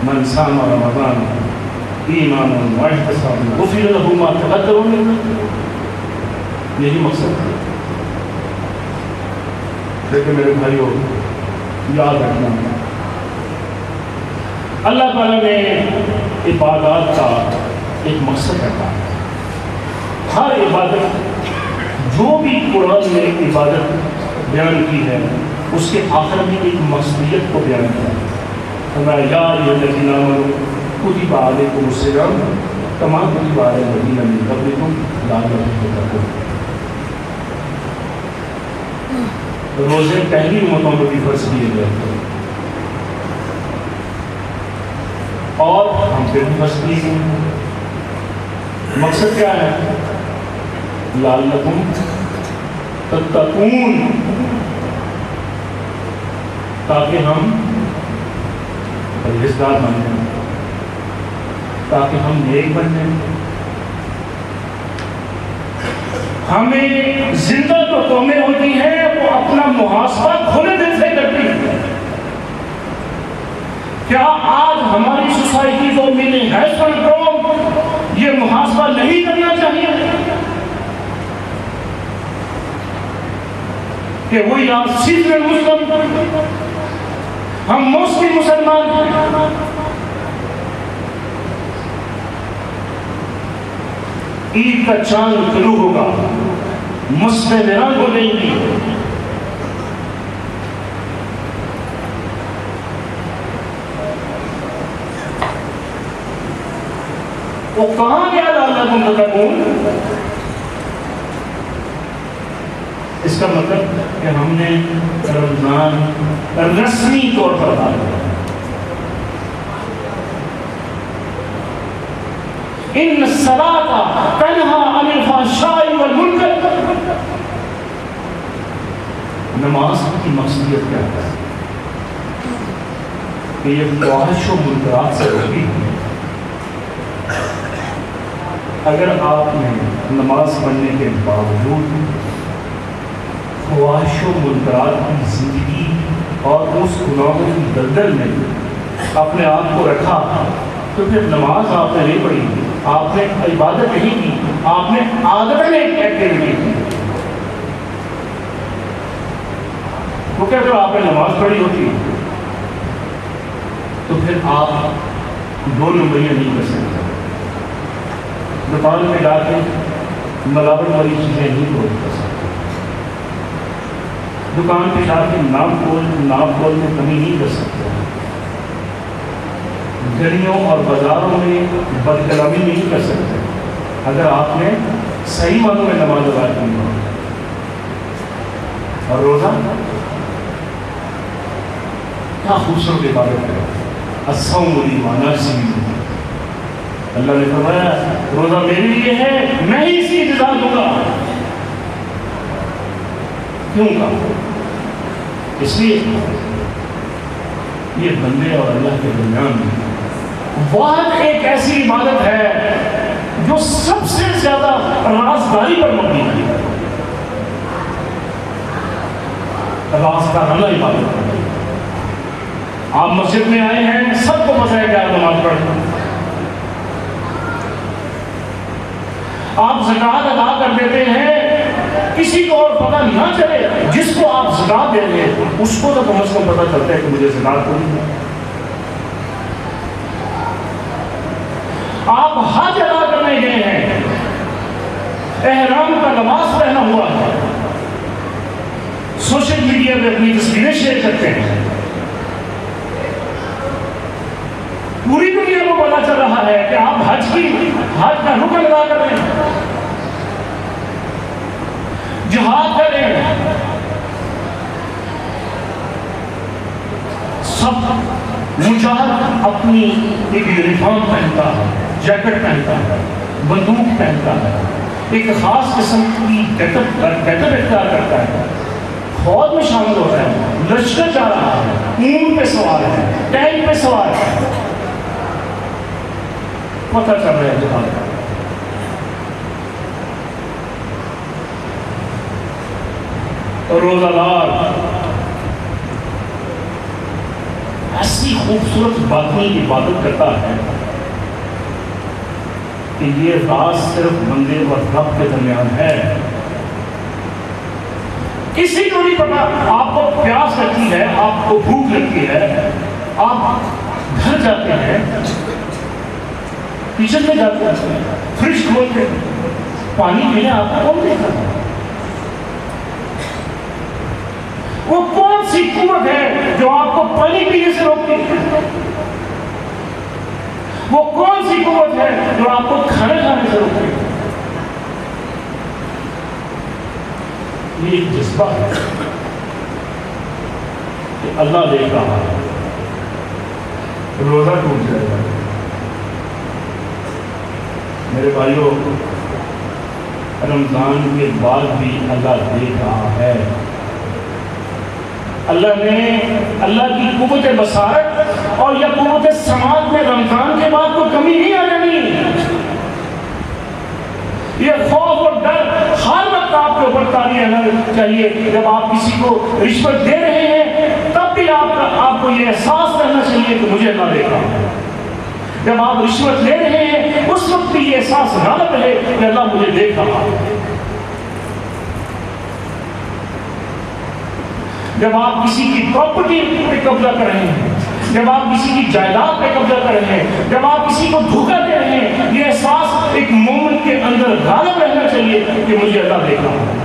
A: من صام رمضان ایمانا واحتسابا غفر له ما تقدم من ذنبه، یہی مقصد ہے۔ لیکن میرے بھائیوں، یاد رکھنا، اللہ تعالیٰ نے عبادات کا ایک مقصد رکھا ہے۔ ہر عبادت جو بھی قرآن نے عبادت بیان کی ہے اس کے آخر میں ایک مقصدیت کو بیان کیا ہے. ہمارا یا الذین آمنوا کتب علیکم الصیام کما کتب علی الذین من قبلکم لعلکم تتقون. روزے پہلی امتوں کو بھی فرض کیے گئے تھے اور ہم پھر بھی فرض کیے گئے. مقصد کیا ہے؟ لعلکم تتقون، تاکہ ہم پرہیزگار بن جائیں، تاکہ ہم نیک بن جائیں. ہمیں زندہ جو قومیں ہوتی ہیں وہ اپنا محاسبہ کھلے دل سے کرتی ہیں. کیا آج ہماری سوسائٹی کو ملے ہیسن قوم یہ محاسبہ نہیں کرنا چاہیے کہ وہی آپ سیکھیں مسلم، ہم موسمی مسلمان ہیں. عید کا چاند طلوع ہوگا، مسلم رنگ ہو جائیں گی. وہ کہاں گیا لعلکم تتقون؟ اس کا مطلب کہ ہم نے رمضان رسمی طور پر ادا کیا. ان الصلاۃ تنہی عن الفحشاء والمنکر. نماز کی مقصدیت کیا ہے؟ کہ یہ فحش و منکرات سے روکی. اگر آپ نے نماز پڑھنے کے باوجود فحش و منکرات کی زندگی اور اس گناہوں کی دلدل میں اپنے آپ کو رکھا تو پھر نماز آپ نے نہیں پڑھی، آپ نے عبادت نہیں کی، آپ نے عادت میں ایکٹیویٹی کی. کیونکہ اگر آپ نے نماز پڑھی ہوتی تو پھر آپ دو نمبریاں نہیں کر سکتے. دکان میں جا کے ملاوٹ والی چیزیں نہیں کر سکتے. دکان پہ جا کے ناپ تول میں کمی نہیں کر سکتے. گلیوں اور بازاروں میں بد کلامی نہیں کر سکتے اگر آپ نے صحیح معنوں میں نماز ادا کی ہو. اور روزہ کیا خوبصورت عبادت ہے. الصوم لی وانا اجزی بہ. اللہ نے فرمایا روزہ میرے لیے ہے، میں ہی اس کی جزا دوں گا. کیوں کہا؟ اس لیے یہ بندے اور اللہ کے درمیان واحد ایک ایسی عبادت ہے جو سب سے زیادہ رازداری پر مبنی ہے. رازدارانہ عبادت ہے. آپ مسجد میں آئے ہیں، سب کو پتہ ہے کہ آپ نماز پڑھیں. آپ زکوٰۃ ادا کر دیتے ہیں، کسی کو اور پتہ نہ چلے، جس کو آپ زکوٰۃ دے رہے ہیں اس کو تو کم از کم پتہ چلتا ہے کہ مجھے زکوٰۃ دینی ہے. آپ حج ادا کرنے گئے ہیں، احرام کا لباس پہنا ہوا ہے، سوشل میڈیا پہ اپنی تصویریں شیئر کرتے ہیں، پوری دنیا کو پتا چل رہا ہے کہ آپ حج کا رکن ادا کر رہے ہیں، جہاد کر رہے ہیں. سب مجاہد اپنی ایک یونیفارم پہنتا ہے، جیکٹ پہنتا ہے، بندوق پہنتا ہے، ایک خاص قسم کی گیٹ اپ اختیار کرتا ہے، فوج میں شامل ہوتا ہے، لشکر جا رہا ہے، اونٹ پہ سوار ہے، ٹینک پہ سوار ہے. پتہ چل رہا ہے جہاد کا. روزہ دار ایسی خوبصورت باطنی عبادت کرتا ہے کہ یہ راز صرف بندے اور رب کے درمیان ہے. کسی کو نہیں پتا. آپ کو پیاس لگتی ہے، آپ کو بھوک لگتی ہے، آپ گھر جاتے ہیں، کچن میں جاتے ہیں، فریج کھولتے ہیں، پانی پینے آتا کون دیکھتا ہے؟ وہ کون سی قوت ہے جو آپ کو پانی پینے سے روکتی ہے؟ وہ کون سی قوت ہے جو آپ کو کھانا کھانے سے روکتی ہے؟ یہ ایک جذبہ ہے کہ اللہ دیکھ رہا ہے، روزہ ٹوٹ جائے گا۔ میرے بھائیوں، رمضان کے بعد بھی اللہ دیکھ رہا ہے۔ اللہ کی قوت بصارت اور یا قوت سماعت میں رمضان کے بعد کوئی کمی نہیں آ جانی۔ یہ خوف اور ڈر ہر وقت آپ کے اوپر تاری رہنا چاہیے۔ جب آپ کسی کو رشوت دے رہے ہیں تب بھی آپ کو یہ احساس کرنا چاہیے کہ مجھے اللہ دیکھ رہا ہے۔ جب آپ رشوت لے رہے ہیں اس وقت بھی یہ احساس غالب رہے کہ اللہ مجھے دیکھ رہا ہے۔ جب آپ کسی کی پراپرٹی پہ قبضہ کر رہے ہیں، جب آپ کسی کی جائیداد پہ قبضہ کر رہے ہیں، جب آپ کسی کو دھوکہ دے رہے ہیں، یہ احساس ایک مومن کے اندر غالب رہنا چاہیے کہ مجھے اللہ دیکھ رہا ہے۔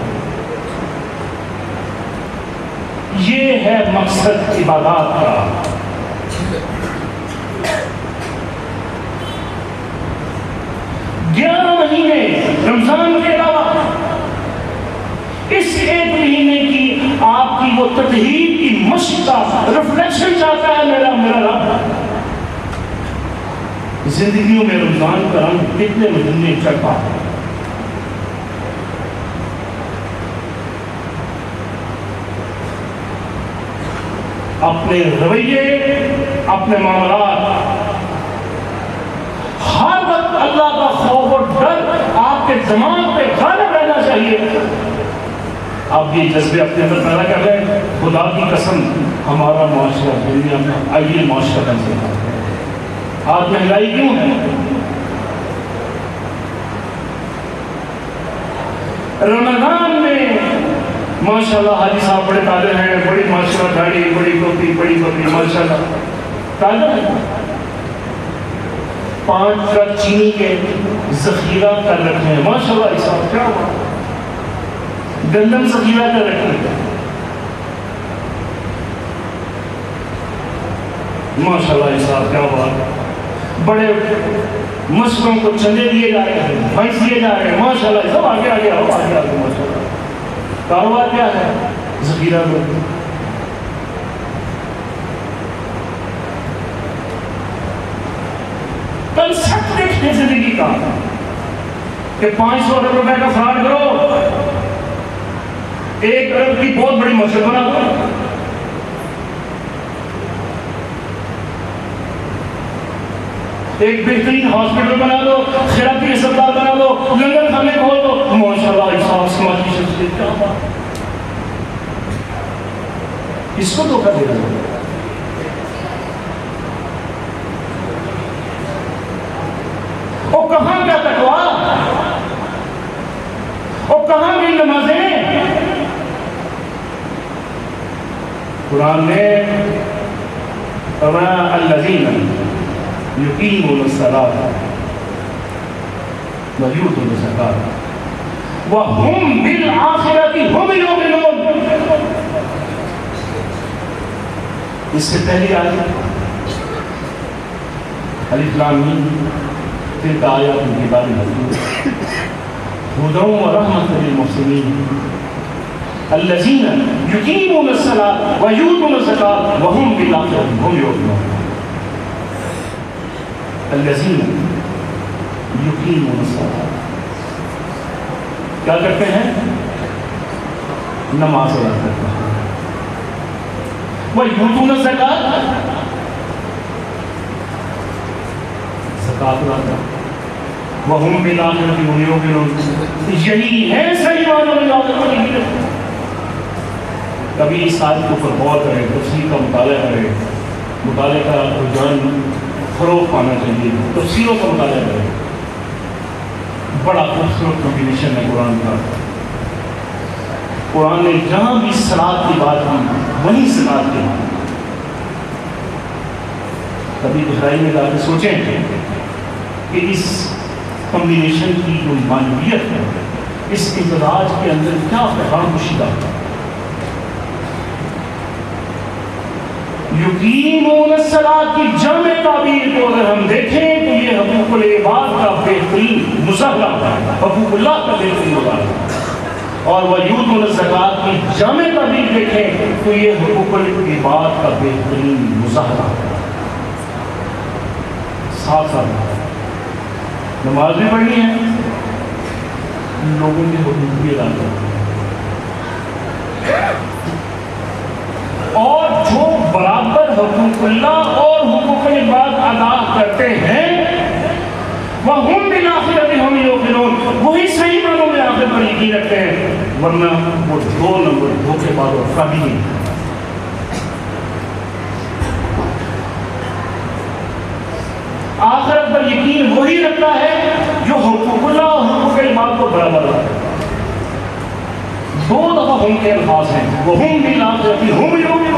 A: یہ ہے مقصد عبادات کا۔ 11 مہینے رمضان کے علاوہ اس ایک مہینے کی آپ کی وہ تطہیر کی مشق کا ریفلیکشن چاہتا ہے میرا رب۔ زندگیوں میں رمضان کا رنگ کتنے مہینے چڑھتا ہے۔ اپنے رویے، اپنے معاملات، ہر وقت اللہ کا خوف اور ڈر آپ کے دماغ پہ غالب رہنا چاہیے۔ آپ یہ جذبے اپنے اندر پیدا کر رہے ہیں۔ خدا کی قسم ہمارا معاشرہ دنیا میں آئیڈیل معاشرہ بن سکتا ہے۔ آج مہنگائی کیوں ہے؟ رمضان میں ماشاءاللہ حاجی صاحب بڑے تاجر ہیں، بڑی ماشاءاللہ گاڑی، بڑی ٹوپی، بڑی بکری، ماشاءاللہ تاجر ہیں۔ 5 ٹرک چینی کے ذخیرہ کر رکھے ہیں، ماشاءاللہ صاحب کیا ہوا؟ گندم ذخیرہ کر رکھے ہیں، ماشاءاللہ صاحب کیا ہوا؟ بڑے مشکوں کو چندے دیے جا رہے ہیں، بھینس دیے جا رہے ہیں، ماشاءاللہ سب آگے آگے آؤ، آگے آگے ماشاءاللہ۔ کاروبار کیا ہے؟ ذخیرہ میں۔ کنسپٹ دیکھیں زندگی کا کہ 500 ارب روپے کا فراڈ کرو، 1 ارب کی بہت بڑی مسجد بنا دو، ایک بہترین ہاسپٹل بنا دو، خیراتی اسپتال بنا دو، لنگر خانے کھول دو، ماشاءاللہ انصاف سماجی شخصیت کیا بات۔ اس کو دھوکہ دے رہا ہے۔ وہ کہاں کا تقویٰ، وہ کہاں کی نمازیں؟ قرآن نے فرمایا الذین یقیمون الصلاۃ ویؤتون الزکاۃ وہم بالآخرۃ ہم یوقنون۔ اس سے پہلی آیت الف لام میم، تلک آیات الکتاب الحکیم ہدی ورحمۃ للمحسنین الذین یقیمون الصلاۃ ویؤتون الزکاۃ وہم بالآخرۃ ہم یوقنون۔ الذین یقیمون الصلاۃ، کیا کرتے ہیں؟ نماز ادا کرتے ہیں۔ ویؤتون الزکاۃ، زکات ادا کرتے ہیں۔ وہم بالآخرۃ ہم یوقنون، یہی ہے صحیح معنوں میں آخرت۔ کبھی اس آیت کے اوپر غور کریں، تفسیر کا مطالعہ کریں، مطالعے کا رجحان فروغ پانا چاہیے، تفسیروں کا مطالعہ کریں۔ بڑا خوبصورت کمبینیشن ہے قرآن کا۔ قرآن نے جہاں بھی صلاۃ کی بات کی وہیں صلاۃ کی بات۔ کبھی گہرائی میں جا کے سوچیں کہ اس کمبینیشن کی جو معنویت ہے، اس امتزاج کے اندر کیا پیغام کشیدہ ہے۔ یقیمون الصلاۃ کی جامع تعبیر کو اگر ہم دیکھیں تو یہ حقوق العباد کا بہترین مظاہرہ ہے، حقوق اللہ کا بہترین مظاہرہ ہے۔ اور وَيُؤْتُونَ الزَّکَاۃ کی جامع تعبیر دیکھیں تو یہ حقوق العباد کا بہترین مظاہرہ ہے۔ ساتھ ساتھ نماز بھی پڑھنی ہے، لوگوں کے حقوق بھی ادا کرنے ہیں، اور جو برابر حقوق اللہ اور حقوق العباد ادا کرتے ہیں وَهُمْ بِالْآخِرَةِ هُمْ يُوقِنُونَ، وہی صحیح معنوں میں آخرت پر یقین رکھتے ہیں، ورنہ وہ دو نمبر دھوکے باز اور فراڈی ہیں۔ آخرت پر یقین وہی رکھتا ہے جو حقوق اللہ اور حقوق العباد کو برابر رکھتا ہے۔ دو دفعہ ہم کے الفاظ ہیں، وَهُمْ بِالْآخِرَةِ هُمْ يُوقِنُونَ۔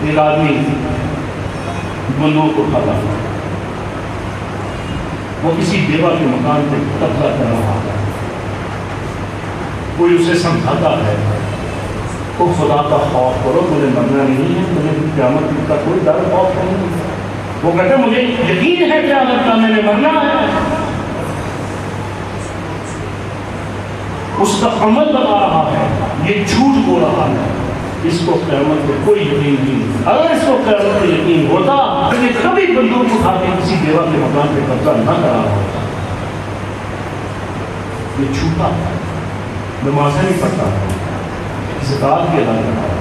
A: ایک آدمی بندوق اٹھاتا ہے، وہ کسی بیوہ کے مکان پہ قبضہ کر رہا ہے، کوئی اسے سمجھاتا ہے تو خدا کا خوف کرو، تمہیں مرنا نہیں ہے، تمہیں قیامت کا کوئی ڈر خوف نہیں ہے۔ وہ کہتے ہیں مجھے یقین ہے قیامت کا، میں نے مرنا ہے۔ اس کا عمل بتا رہا ہے، یہ جھوٹ بول رہا ہے، اس کو قیامت پہ کوئی یقین نہیں۔ اگر اس کو قیامت پہ یقین ہوتا تو یہ کبھی بندوق اٹھا کے کسی بیوہ کے مکان پہ قبضہ نہ کرا ہوتا۔ یہ جھوٹا ہے، نمازیں نہیں پڑھتا، زکوٰۃ بھی ادا کرتا ہے،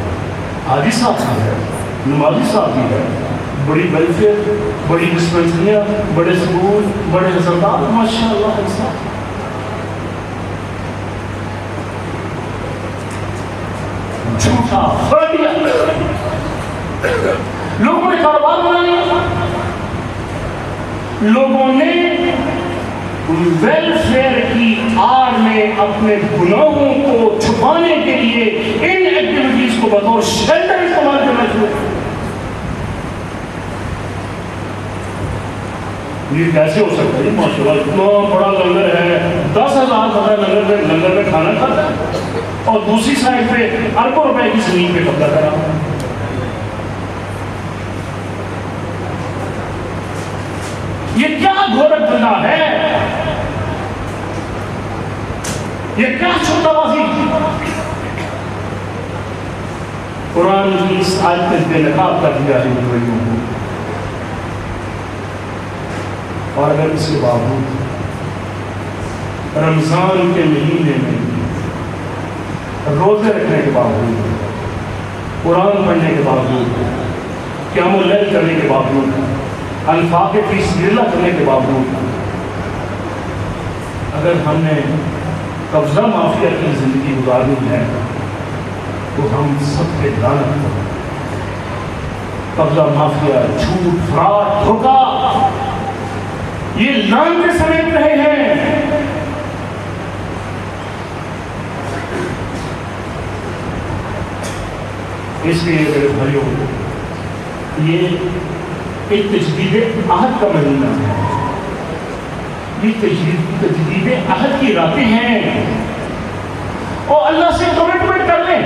A: حاجی صاحب بھی ہے، نمازی صاحب بھی ہے، بڑی ویلفیئر، بڑی ڈسپنسریاں، بڑے سکول، بڑے ہسپتال، ماشاء اللہ انسان۔ جھوٹا فراڈیا، لوگوں نے کاروبار بنا لیا، لوگوں نے ویلفیئر کی آڑ میں اپنے گناہوں کو چھپانے کے لیے ان ایکٹیویٹیز کو بطور شیلٹر استعمال کرنا شروع کیا۔ یہ کیسے ہو سکتا ہے؟ ماشاء اللہ اتنا بڑا لنگر ہے، 10,000 بندہ لنگر میں کھانا کھاتا ہے، اور دوسری سائڈ پہ اربوں روپے کی زمین پہ قبضہ کرا۔ یہ کیا گھورک بندہ ہے؟ یہ کیا چھوٹا بازی؟ قرآن کی اس آیت پہ بے نقاب کر دیا ہے لوگوں کو۔ اور اگر اس کے باوجود رمضان کے مہینے میں روزے رکھنے کے باوجود، قرآن پڑھنے کے باوجود، قیام اللیل کرنے کے باوجود، انفاق فی سبیل اللہ کرنے کے باوجود، اگر ہم نے قبضہ مافیا کی زندگی گزارنی ہے تو ہم سب کے لعنت کریں۔ قبضہ مافیا، جھوٹ، فراڈ، دھوکہ، یہ لعنتیں سمیٹ رہے ہیں۔ اس لیے میرے بھائیوں، یہ ایک تجدید عہد کا مہینہ ہے، یہ تجدید عہد کی راتیں ہیں، اور اللہ سے کمٹمنٹ کر لیں،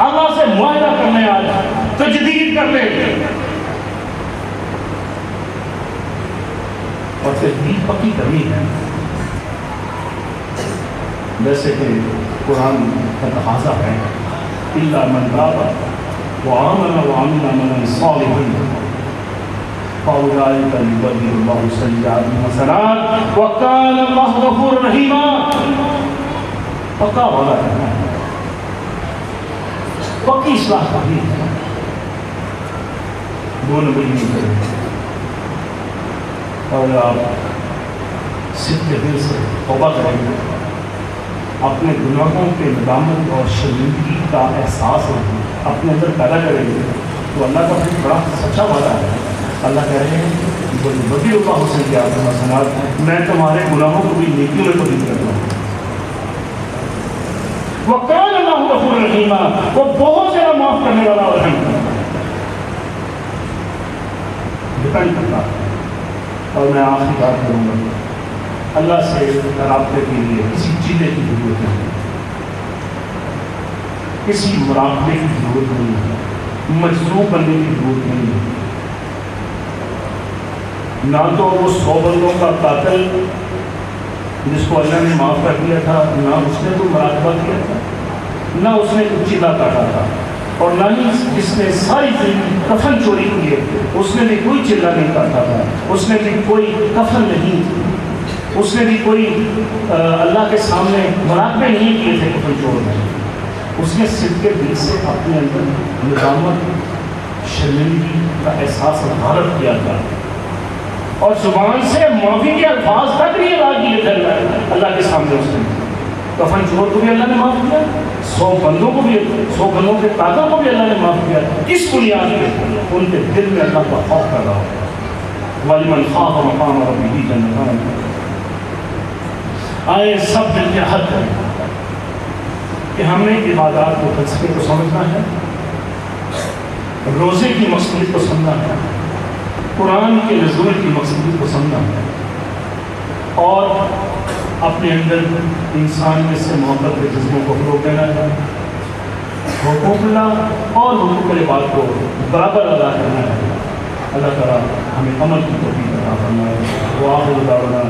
A: اللہ سے معاہدہ کر لیں، آج تجدید کر لیں، اور تجدید پکی کرنی ہے، جیسے کہ قرآن کا تقاضا ہے إِلَّا مَنْ تَابَ وَآمَنَ وَعَمِلَ عَمَلًا صَالِحًا فَأُولَٰئِكَ يُبَدِّلُ اللَّهُ سَيِّئَاتِهِمْ حَسَنَاتٍ وَكَانَ اللَّهُ غَفُورًا رَحِيمًا۔ پکا وعدہ کرنا ہے، پکی اصلاح کرنی ہے، دو نمبر نہیں کریں۔ اور آپ صدق دل سے توبہ کریں گے، اپنے گناہوں کے ندامت اور شرمندگی کا احساس اپنے اندر پیدا کریں گے، تو اللہ کا پھر بڑا سچا وعدہ ہے۔ اللہ کہہ رہے ہیں بدی اللہ حسن کے آپ حسنات، میں تمہارے گناہوں کو بھی نیکیوں میں تبدیل کرتا ہوں۔ وَقَالَ اللَّهُ غَفُورًا رَحِيمًا، وہ بہت زیادہ معاف کرنے والا اور رحم کرنے والا۔ ڈپینڈ کرتا ہے اور میں آخری بات کروں گا، اللہ سے رابطے کے لیے کسی چیزیں کی ضرورت نہیں، کسی مراقبے کی ضرورت نہیں ہے، مجذوب بننے کی ضرورت نہیں ہے۔ نہ تو وہ 100 بندوں کا قاتل جس کو اللہ نے معاف کر دیا تھا، نہ اس نے کوئی مراقبہ کیا تھا، نہ اس نے کوئی چیلا کاٹا تھا، اور نہ ہی جس نے ساری زندگی کفن چوری کیے اس نے بھی کوئی چلا نہیں کاٹا تھا، اس نے بھی کوئی کفن نہیں، اس نے بھی کوئی اللہ کے سامنے مراقبے نہیں کیے تھے کفن چور میں۔ اس نے صدق دل سے اپنے اندر ندامت، شرمندگی کا احساس غالب کیا تھا، اور زبان سے معافی کے الفاظ تک نہیں ادا کیے تھے اللہ کے سامنے۔ اس نے کفن چور کو بھی اللہ نے معاف کیا، 100 بندوں کو بھی، 100 بندوں کے قاتل کو بھی اللہ نے معاف کیا۔ کس بنیاد پہ؟ ان کے دل میں اللہ کا خوف پیدا ہو۔ وَلِمَنْ خَافَ مَقَامَ رَبِّهِ جَنَّتَانِ۔ آئے سب مل کے حد کریں کہ ہم نے عبادات کو، فلسفے کو سمجھنا ہے، روزے کی مقصود کو سمجھنا ہے، قرآن کے نزول کی مقصود کو سمجھنا ہے، اور اپنے اندر انسانیت سے محبت کے جذبوں کو فروغ دینا ہے، حقوق اللہ اور حقوق العباد کو برابر ادا کرنا ہے۔ اللہ تعالیٰ ہمیں عمل کی توفیق عطا فرمائے۔ وآخر دعوانا